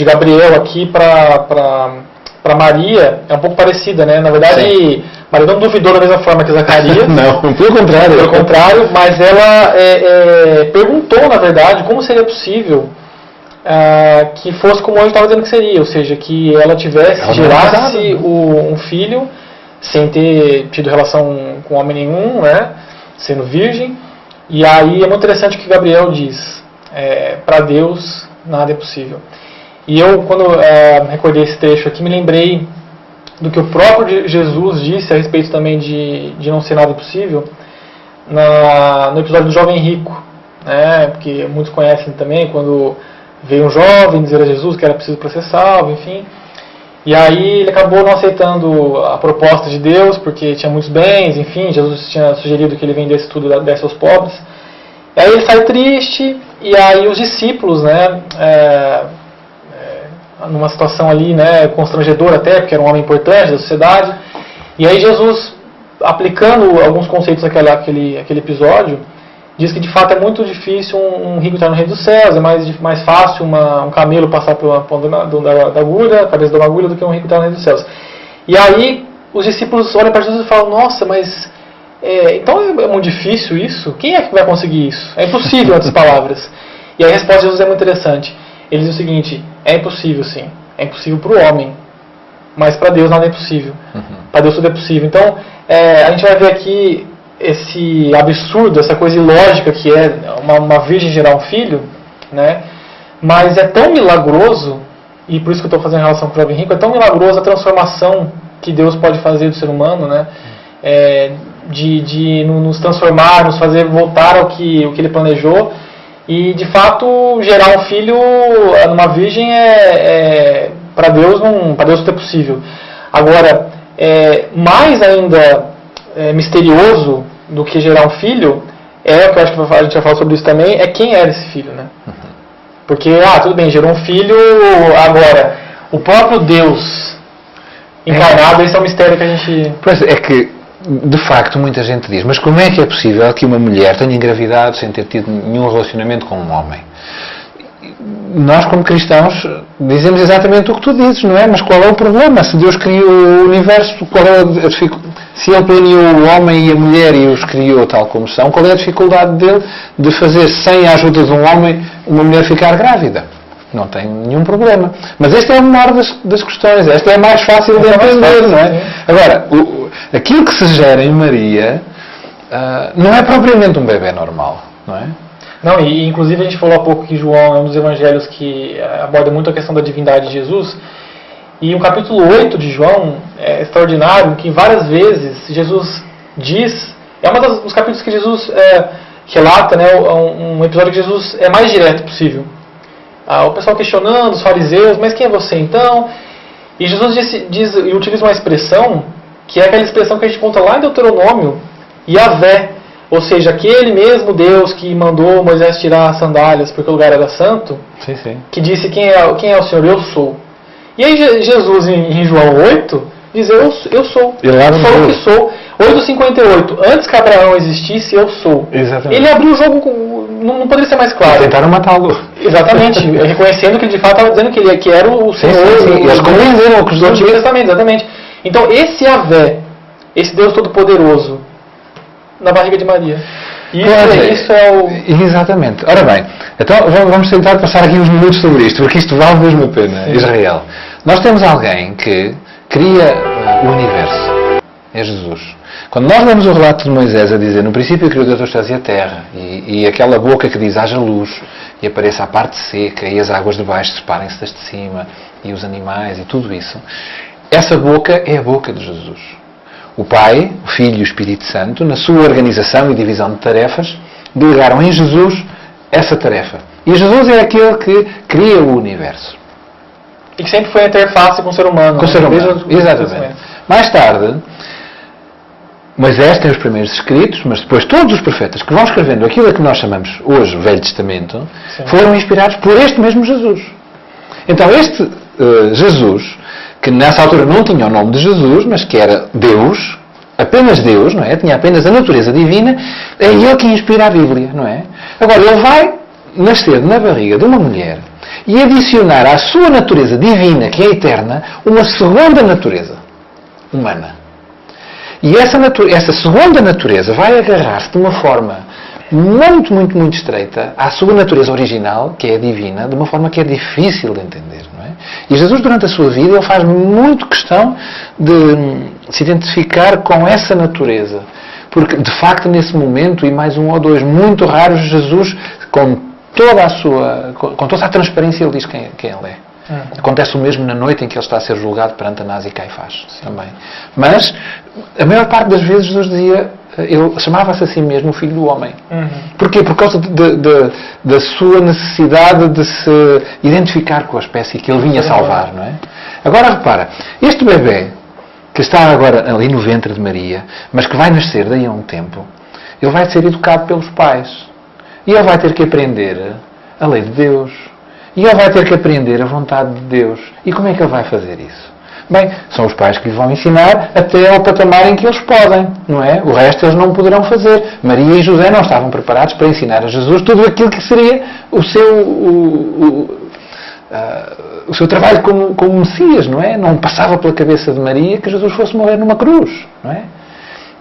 Gabriel aqui para Maria é um pouco parecida, né? Na verdade, sim, Maria não duvidou da mesma forma que Zacarias. Não, pelo contrário. Pelo contrário, mas ela perguntou, na verdade, como seria possível que fosse como eu estava dizendo que seria, ou seja, que ela gerasse um filho sem ter tido relação com homem nenhum, né? Sendo virgem. E aí é muito interessante o que Gabriel diz: para Deus nada é possível. E eu, quando recordei esse trecho aqui, me lembrei do que o próprio Jesus disse a respeito também de não ser nada possível no episódio do jovem rico, né? Porque muitos conhecem também, quando veio um jovem dizer a Jesus que era preciso para ser salvo, enfim. E aí ele acabou não aceitando a proposta de Deus, porque tinha muitos bens, enfim, Jesus tinha sugerido que ele vendesse tudo e desse aos pobres. E aí ele sai triste, e aí os discípulos, né, numa situação ali, né, constrangedora até, porque era um homem importante da sociedade, e aí Jesus, aplicando alguns conceitos daquele episódio, diz que de fato é muito difícil um rico entrar no reino dos céus, é mais fácil um camelo passar pela ponta da agulha, a cabeça de uma agulha, do que um rico entrar no reino dos céus. E aí os discípulos olham para Jesus e falam: nossa, mas então é muito difícil isso? Quem é que vai conseguir isso? É impossível, em outras palavras. E a resposta de Jesus é muito interessante. Ele diz o seguinte: é impossível sim, é impossível para o homem, mas para Deus nada é impossível. Para Deus tudo é possível. Então a gente vai ver aqui esse absurdo, essa coisa ilógica que é uma virgem gerar um filho, né? Mas é tão milagroso, e por isso que eu estou fazendo relação com o jovem rico, é tão milagrosa a transformação que Deus pode fazer do ser humano, né? De nos transformar, nos fazer voltar ao que ele planejou. E, de fato, gerar um filho numa virgem para Deus não é possível. Agora, mais ainda misterioso do que gerar um filho, o que eu acho que a gente vai falar sobre isso também, é quem era esse filho, né? Porque, tudo bem, gerou um filho, agora, o próprio Deus encarnado, esse é um mistério que a gente... Pois é que, de facto, muita gente diz, mas como é que é possível que uma mulher tenha engravidado sem ter tido nenhum relacionamento com um homem? Nós, como cristãos, dizemos exatamente o que tu dizes, não é? Mas qual é o problema? Se Deus criou o universo, qual é a dificuldade? Se Ele planeou o homem e a mulher e os criou tal como são, qual é a dificuldade dele de fazer, sem a ajuda de um homem, uma mulher ficar grávida? Não tem nenhum problema. Mas esta é a menor das questões. Esta é a mais fácil de entender, não é? Agora, aquilo que se gera em Maria não é propriamente um bebê normal, não é? Não, e inclusive a gente falou há pouco que João é um dos evangelhos que aborda muito a questão da divindade de Jesus. E o capítulo 8 de João é extraordinário, que várias vezes Jesus diz... É um dos capítulos que Jesus relata, né, um episódio que Jesus é mais direto possível. O pessoal questionando, os fariseus, mas quem é você então? E Jesus diz e utiliza uma expressão, que é aquela expressão que a gente encontra lá em Deuteronômio, Yahvé, ou seja, aquele mesmo Deus que mandou Moisés tirar as sandálias porque o lugar era santo, sim, sim. Que disse, quem é o Senhor? Eu sou. E aí Jesus, em João 8, diz, eu sou. Eu sou o que sou. 8:58, antes que Abraão existisse, eu sou. Exatamente. Ele abriu o jogo, não poderia ser mais claro. Tentaram matá-lo. Exatamente, reconhecendo que ele de fato estava dizendo que era o Senhor. Sim. Eles compreenderam o que os do outros Antigo Testamento, exatamente. Então esse Yahvé, esse Deus Todo-Poderoso, na barriga de Maria. Isso é o... Exatamente. Ora bem, então vamos tentar passar aqui uns minutos sobre isto, porque isto vale mesmo a pena. Sim. Israel. Nós temos alguém que cria o universo. É Jesus. Quando nós lemos o relato de Moisés a dizer, no princípio criou Deus os céus e a terra, e aquela boca que diz, haja luz, e apareça a parte seca, e as águas de baixo separem-se das de cima, e os animais, e tudo isso, essa boca é a boca de Jesus. O Pai, o Filho e o Espírito Santo, na sua organização e divisão de tarefas, delegaram em Jesus essa tarefa. E Jesus é aquele que cria o universo. E que sempre foi a interface com o ser humano. Com o ser humano, exatamente. Mais tarde, Moisés tem os primeiros escritos, mas depois todos os profetas que vão escrevendo aquilo a que nós chamamos hoje o Velho Testamento, sim, foram inspirados por este mesmo Jesus. Então este Jesus, que nessa altura não tinha o nome de Jesus, mas que era Deus, apenas Deus, não é? Tinha apenas a natureza divina, é ele que inspira a Bíblia, não é? Agora, ele vai nascer na barriga de uma mulher e adicionar à sua natureza divina, que é eterna, uma segunda natureza humana. E essa segunda natureza vai agarrar-se de uma forma muito, muito, muito estreita à sua natureza original, que é divina, de uma forma que é difícil de entender, não é? E Jesus, durante a sua vida, ele faz muito questão de se identificar com essa natureza. Porque, de facto, nesse momento, e mais um ou dois muito raros, Jesus, com toda a transparência, ele diz quem ele é. Acontece o mesmo na noite em que ele está a ser julgado perante Anás e Caifás, também. Mas, a maior parte das vezes, Jesus dizia, ele chamava-se a si mesmo o Filho do Homem. Porquê? Por causa da sua necessidade de se identificar com a espécie que ele vinha salvar, não é? Agora, repara, este bebê, que está agora ali no ventre de Maria, mas que vai nascer daí a um tempo, ele vai ser educado pelos pais. E ele vai ter que aprender a lei de Deus. E ele vai ter que aprender a vontade de Deus. E como é que ele vai fazer isso? Bem, são os pais que lhe vão ensinar até ao patamar em que eles podem, não é? O resto eles não poderão fazer. Maria e José não estavam preparados para ensinar a Jesus tudo aquilo que seria o seu trabalho como Messias, não é? Não passava pela cabeça de Maria que Jesus fosse morrer numa cruz, não é?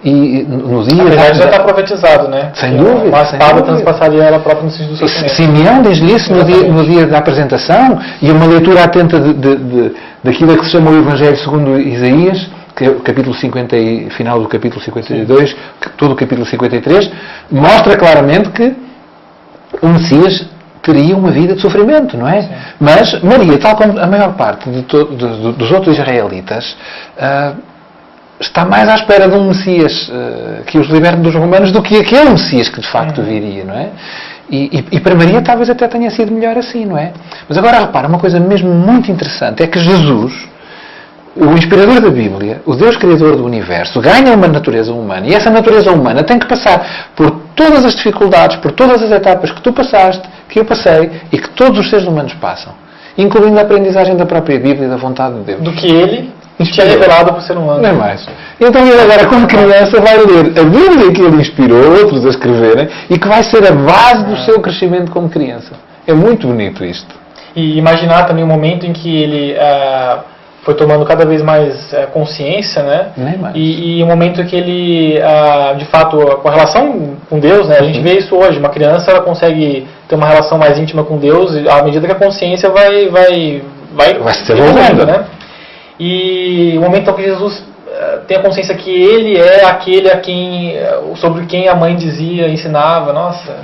E no dia... Na verdade já está profetizado, né? Sem dúvida. Uma espada transpassaria ela própria no sentido do sofrimento. Simeão diz-lhe isso no dia da apresentação, e uma leitura atenta daquilo que se chama o Evangelho segundo Isaías, que é o capítulo 50 e final do capítulo 52, todo o capítulo 53, mostra claramente que o Messias teria uma vida de sofrimento, não é? Sim. Mas Maria, tal como a maior parte dos outros israelitas, está mais à espera de um Messias que os liberte dos romanos do que aquele Messias que de facto viria, não é? E para Maria talvez até tenha sido melhor assim, não é? Mas agora repara, uma coisa mesmo muito interessante é que Jesus, o inspirador da Bíblia, o Deus Criador do Universo, ganha uma natureza humana e essa natureza humana tem que passar por todas as dificuldades, por todas as etapas que tu passaste, que eu passei e que todos os seres humanos passam, incluindo a aprendizagem da própria Bíblia e da vontade de Deus. Do que ele tinha revelado para o ser humano. Não é mais. Então ele agora, como criança, vai ler a Bíblia que ele inspirou outros a escreverem e que vai ser a base do seu crescimento como criança. É muito bonito isto. E imaginar também o momento em que ele foi tomando cada vez mais consciência, né? Nem mais. E o momento em que ele, de fato, com a relação com Deus, né? A gente vê isso hoje. Uma criança ela consegue ter uma relação mais íntima com Deus à medida que a consciência vai se evoluindo, né? E o momento em que Jesus tem a consciência que ele é aquele sobre quem a mãe dizia, ensinava, nossa,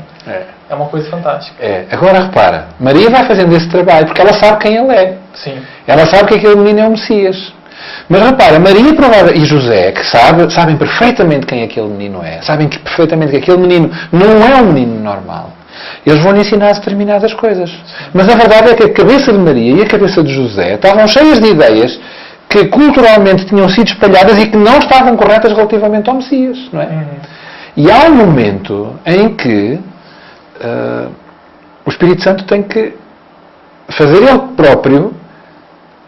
é uma coisa fantástica. Agora repara, Maria vai fazendo esse trabalho porque ela sabe quem ele é. Sim. Ela sabe que aquele menino é o Messias. Mas repara, Maria e José, que sabem perfeitamente quem aquele menino é, sabem perfeitamente que aquele menino não é um menino normal. Eles vão lhe ensinar determinadas coisas. Mas a verdade é que a cabeça de Maria e a cabeça de José estavam cheias de ideias que culturalmente tinham sido espalhadas e que não estavam corretas relativamente ao Messias, não é? E há um momento em que o Espírito Santo tem que fazer ele próprio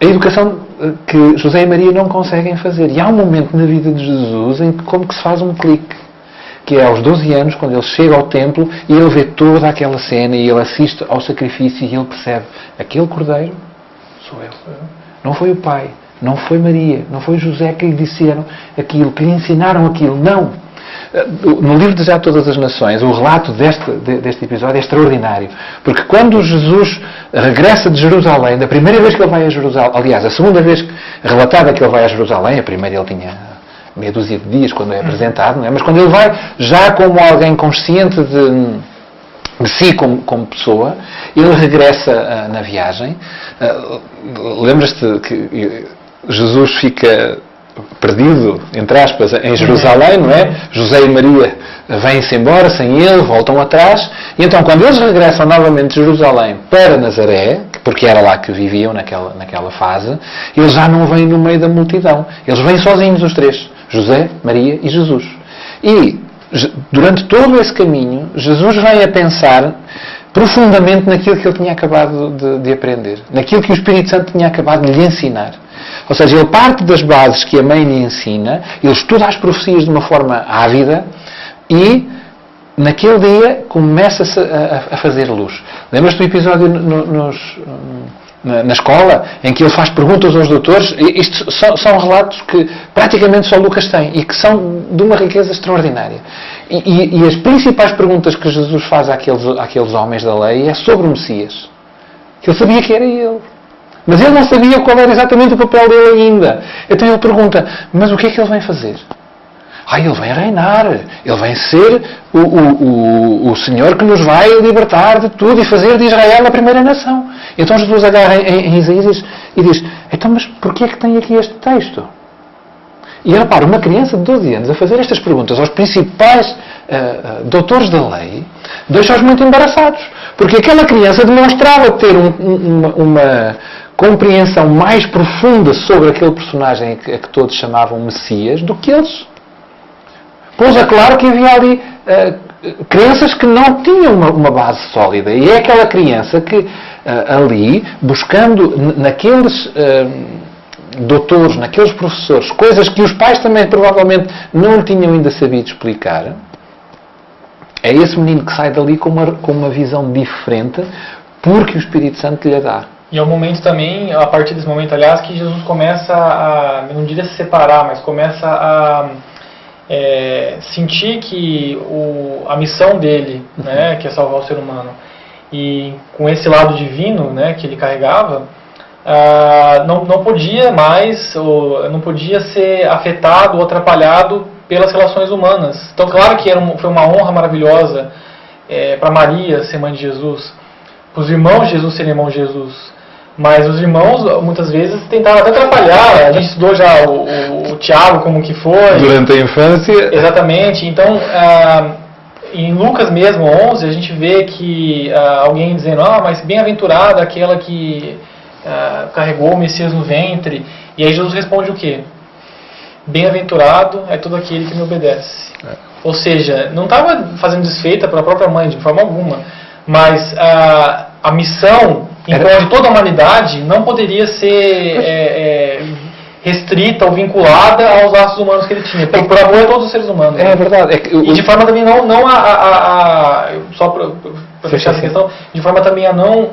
a educação que José e Maria não conseguem fazer. E há um momento na vida de Jesus em que como que se faz um clique, que é aos 12 anos, quando ele chega ao templo e ele vê toda aquela cena e ele assiste ao sacrifício e ele percebe, aquele cordeiro sou eu. Não foi o pai, não foi Maria, não foi José que lhe disseram aquilo, que lhe ensinaram aquilo, não. No livro de Já Todas as Nações, o relato deste episódio é extraordinário. Porque quando Jesus regressa de Jerusalém, da primeira vez que ele vai a Jerusalém, aliás, a segunda vez relatada que ele vai a Jerusalém, a primeira ele tinha meia dúzia de dias quando é apresentado, não é? Mas quando ele vai já como alguém consciente de si como pessoa, ele regressa na viagem. Lembras-te que Jesus fica perdido, entre aspas, em Jerusalém, não é? José e Maria vêm-se embora sem ele, voltam atrás, e então quando eles regressam novamente de Jerusalém para Nazaré, porque era lá que viviam naquela fase, eles já não vêm no meio da multidão, eles vêm sozinhos os três, José, Maria e Jesus. E durante todo esse caminho, Jesus vem a pensar profundamente naquilo que ele tinha acabado de aprender, naquilo que o Espírito Santo tinha acabado de lhe ensinar. Ou seja, ele parte das bases que a mãe lhe ensina, ele estuda as profecias de uma forma ávida e, naquele dia, começa-se a fazer luz. Lembras-te do episódio na escola, em que ele faz perguntas aos doutores? Isto são relatos que praticamente só Lucas tem e que são de uma riqueza extraordinária. E as principais perguntas que Jesus faz àqueles homens da lei é sobre o Messias. Que ele sabia que era ele. Mas ele não sabia qual era exatamente o papel dele ainda. Então ele pergunta, mas o que é que ele vem fazer? Ele vem reinar. Ele vem ser o Senhor que nos vai libertar de tudo e fazer de Israel a primeira nação. Então Jesus agarra em Isaías e diz, então mas porquê é que tem aqui este texto? E repara, uma criança de 12 anos a fazer estas perguntas aos principais doutores da lei deixa-os muito embaraçados. Porque aquela criança demonstrava ter uma compreensão mais profunda sobre aquele personagem a que todos chamavam Messias do que eles. Pois é claro que havia ali crianças que não tinham uma base sólida. E é aquela criança que ali, buscando naqueles doutores, naqueles professores, coisas que os pais também provavelmente não tinham ainda sabido explicar, é esse menino que sai dali com uma visão diferente porque o Espírito Santo lhe dá. E é um momento também, a partir desse momento, aliás, que Jesus começa a, não diria se separar, mas começa a sentir que a missão dele, né, que é salvar o ser humano, e com esse lado divino, né, que ele carregava, não podia mais, não podia ser afetado ou atrapalhado pelas relações humanas. Então, claro que foi uma honra maravilhosa para Maria ser mãe de Jesus, para os irmãos de Jesus serem irmãos de Jesus. Mas os irmãos, muitas vezes, tentavam até atrapalhar. A gente estudou já o Tiago, como que foi. Durante a infância. Exatamente. Então, em Lucas mesmo, 11, a gente vê que alguém dizendo, mas bem-aventurada aquela que carregou o Messias no ventre. E aí Jesus responde o quê? Bem-aventurado é todo aquele que me obedece. Ou seja, não estava fazendo desfeita para a própria mãe, de forma alguma. Mas a missão em prol de toda a humanidade não poderia ser restrita ou vinculada aos laços humanos que ele tinha, por amor a todos os seres humanos. É verdade. E de forma também só para fechar essa questão, de forma também a não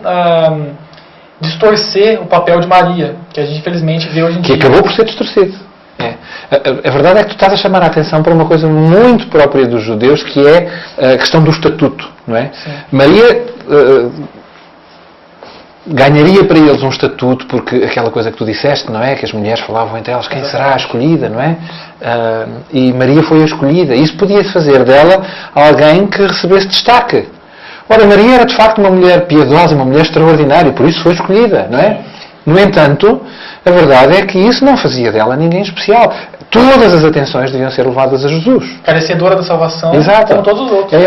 distorcer o papel de Maria, que a gente infelizmente vê hoje em dia. Que acabou por ser distorcido. A verdade é que tu estás a chamar a atenção para uma coisa muito própria dos judeus, que é a questão do estatuto, não é? Sim. Maria ganharia para eles um estatuto, porque aquela coisa que tu disseste, não é? Que as mulheres falavam entre elas, quem será a escolhida, não é? E Maria foi a escolhida. Isso podia fazer dela alguém que recebesse destaque. Ora, Maria era de facto uma mulher piedosa, uma mulher extraordinária, por isso foi escolhida, não é? No entanto, a verdade é que isso não fazia dela ninguém especial. Todas as atenções deviam ser levadas a Jesus. Carecedora da salvação, exato, como todos os outros.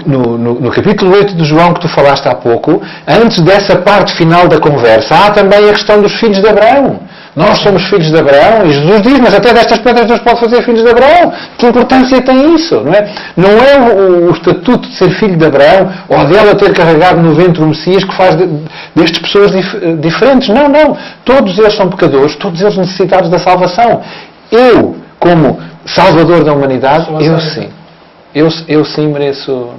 No capítulo 8 de João, que tu falaste há pouco, antes dessa parte final da conversa, há também a questão dos filhos de Abraão. Nós somos filhos de Abraão, e Jesus diz, mas até destas pedras Deus pode fazer filhos de Abraão. Que importância tem isso, não é? Não é o estatuto de ser filho de Abraão, ou dela ter carregado no ventre o Messias, que faz destas pessoas diferentes. Não, não. Todos eles são pecadores, todos eles necessitados da salvação. Eu, como Salvador da humanidade, eu sim mereço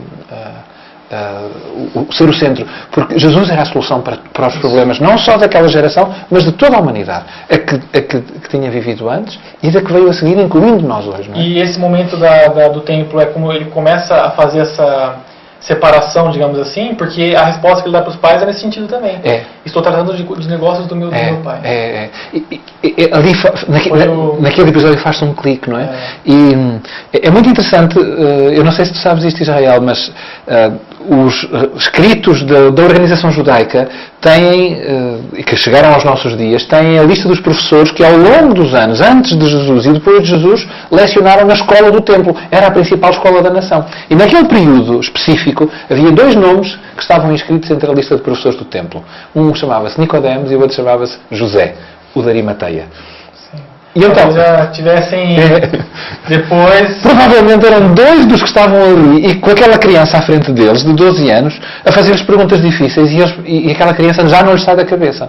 ser o centro, porque Jesus era a solução para os problemas, não só daquela geração, mas de toda a humanidade, a que tinha vivido antes e da que veio a seguir, incluindo nós hoje. Não é? E esse momento do templo é como ele começa a fazer essa separação, digamos assim, porque a resposta que ele dá para os pais é nesse sentido também. Estou tratando de negócios do meu pai. Ali, naquele episódio faz-se um clique, não é? E é muito interessante, eu não sei se tu sabes isto, Israel, mas os escritos da organização judaica têm, que chegaram aos nossos dias, têm a lista dos professores que ao longo dos anos, antes de Jesus e depois de Jesus, lecionaram na escola do templo. Era a principal escola da nação. E naquele período específico, havia dois nomes que estavam inscritos entre a lista de professores do templo. Um chamava-se Nicodemos e o outro chamava-se José, o de Arimateia. E então, já tivessem depois... Provavelmente eram dois dos que estavam ali e com aquela criança à frente deles, de 12 anos, a fazer-lhes perguntas difíceis e aquela criança já não lhes sai da cabeça.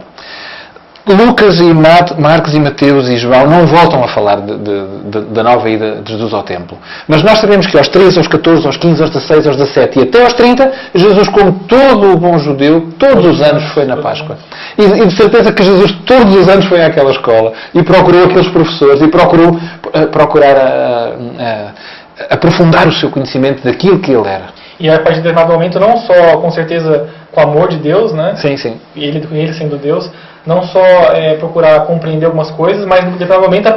Lucas e Marcos e Mateus e João não voltam a falar da nova ida de Jesus ao templo. Mas nós sabemos que aos 13, aos 14, aos 15, aos 16, aos 17 e até aos 30, Jesus, como todo o bom judeu, todos os anos foi na Páscoa. E de certeza que Jesus todos os anos foi àquela escola e procurou aqueles professores e procurou aprofundar o seu conhecimento daquilo que ele era. E a partir de determinado momento, não só, com certeza, com o amor de Deus, né? Sim, sim. Ele sendo Deus, não só procurar compreender algumas coisas, mas, de determinado momento,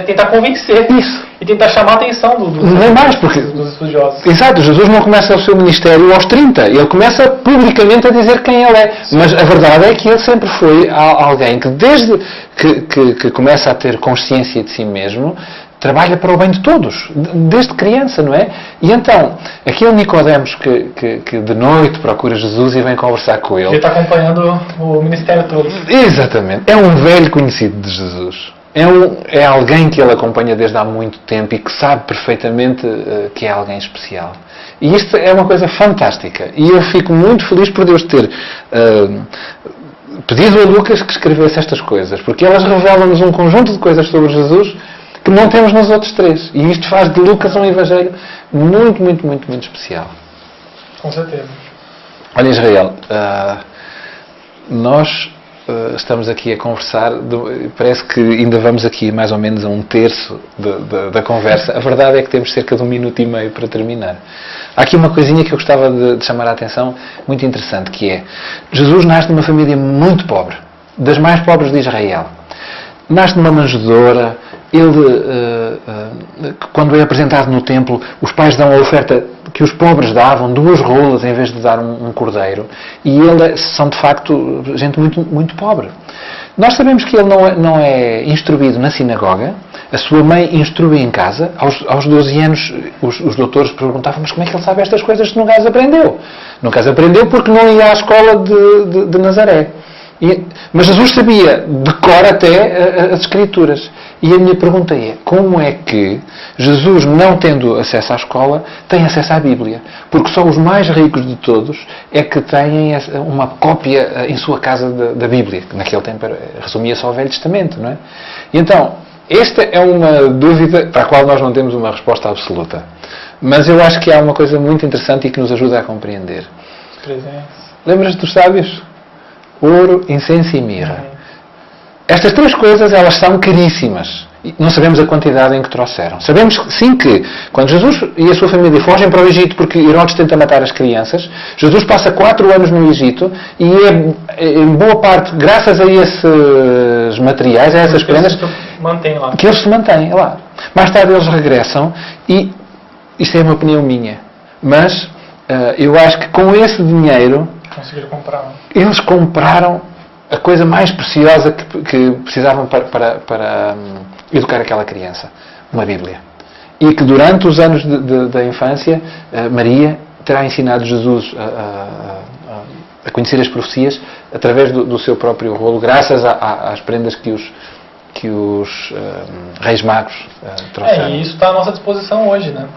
tentar convencer. Isso. E tentar chamar a atenção dos estudiosos. Exato, Jesus não começa o seu ministério aos 30. Ele começa publicamente a dizer quem ele é. Sim. Mas a verdade é que ele sempre foi alguém que, desde que começa a ter consciência de si mesmo, trabalha para o bem de todos, desde criança, não é? E então, aquele Nicodemos que de noite procura Jesus e vem conversar com ele... Ele está acompanhando o ministério todo. Exatamente. É um velho conhecido de Jesus. É alguém que ele acompanha desde há muito tempo e que sabe perfeitamente que é alguém especial. E isto é uma coisa fantástica. E eu fico muito feliz por Deus ter... pedido a Lucas que escrevesse estas coisas, porque elas revelam-nos um conjunto de coisas sobre Jesus que não temos nos outros três. E isto faz de Lucas um evangelho muito, muito, muito, muito especial. Com certeza. Olha, Israel, nós estamos aqui a conversar, parece que ainda vamos aqui mais ou menos a um terço da conversa. A verdade é que temos cerca de 1 minuto e meio para terminar. Há aqui uma coisinha que eu gostava de chamar a atenção, muito interessante, que é, Jesus nasce numa família muito pobre, das mais pobres de Israel. Nasce numa manjedoura. Ele, quando é apresentado no templo, os pais dão a oferta que os pobres davam, 2 rolas em vez de dar um cordeiro. E são, de facto, gente muito, muito pobre. Nós sabemos que ele não é instruído na sinagoga, A sua mãe instrui em casa. Aos 12 anos, os doutores perguntavam, mas como é que ele sabe estas coisas se nunca as aprendeu? Nunca as aprendeu porque não ia à escola de Nazaré. Mas Jesus sabia de cor até as Escrituras. E a minha pergunta é, como é que Jesus, não tendo acesso à escola, tem acesso à Bíblia? Porque só os mais ricos de todos é que têm uma cópia em sua casa da Bíblia, que naquele tempo resumia só o Velho Testamento, não é? E então, esta é uma dúvida para a qual nós não temos uma resposta absoluta. Mas eu acho que há uma coisa muito interessante e que nos ajuda a compreender. Lembras-te dos sábios? Ouro, incenso e mirra. Estas 3 coisas, elas são caríssimas. Não sabemos a quantidade em que trouxeram. Sabemos, sim, que quando Jesus e a sua família fogem para o Egito porque Herodes tenta matar as crianças, Jesus passa 4 anos no Egito e é, em boa parte, graças a esses materiais, a essas prendas, que eles se mantêm lá. Mais tarde eles regressam e, isto é uma opinião minha, mas eu acho que com esse dinheiro eles compraram a coisa mais preciosa que precisavam para educar aquela criança, uma Bíblia. E que durante os anos da infância, Maria terá ensinado Jesus a conhecer as profecias através do seu próprio rolo, graças às prendas que os reis magos trouxeram. E isso está à nossa disposição hoje, né?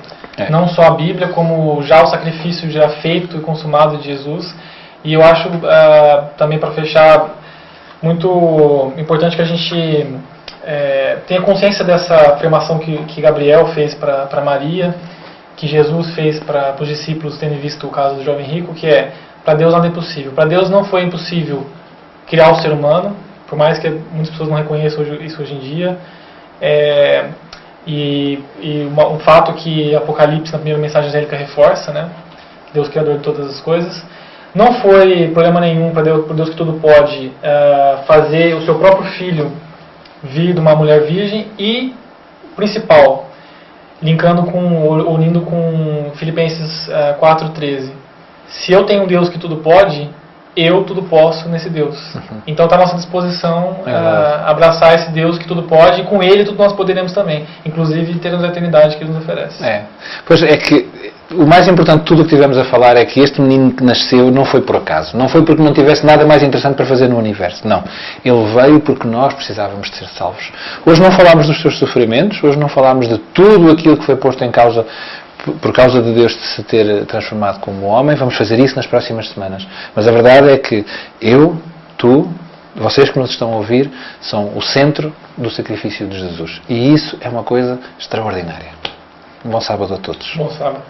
Não só a Bíblia, como já o sacrifício já feito e consumado de Jesus. E eu acho, também para fechar, muito importante que a gente tenha consciência dessa afirmação que Gabriel fez para Maria, que Jesus fez para os discípulos, tendo visto o caso do jovem rico, que é, para Deus nada é impossível. Para Deus não foi impossível criar o ser humano, por mais que muitas pessoas não reconheçam isso hoje em dia. Um fato que Apocalipse, na primeira mensagem angélica, reforça, né? Deus criador de todas as coisas. Não foi problema nenhum para Deus que tudo pode fazer o seu próprio filho vir de uma mulher virgem e, principal, unindo com Filipenses 4:13. Se eu tenho um Deus que tudo pode, eu tudo posso nesse Deus. Então está à nossa disposição abraçar esse Deus que tudo pode, e com Ele tudo nós poderemos também, inclusive termos a eternidade que Ele nos oferece. Pois é que o mais importante de tudo o que tivemos a falar é que este menino que nasceu não foi por acaso, não foi porque não tivesse nada mais interessante para fazer no universo, não. Ele veio porque nós precisávamos de ser salvos. Hoje não falámos dos seus sofrimentos, hoje não falámos de tudo aquilo que foi posto em causa por causa de Deus se ter transformado como homem. Vamos fazer isso nas próximas semanas. Mas a verdade é que eu, tu, vocês que nos estão a ouvir, são o centro do sacrifício de Jesus. E isso é uma coisa extraordinária. Um bom sábado a todos. Bom sábado.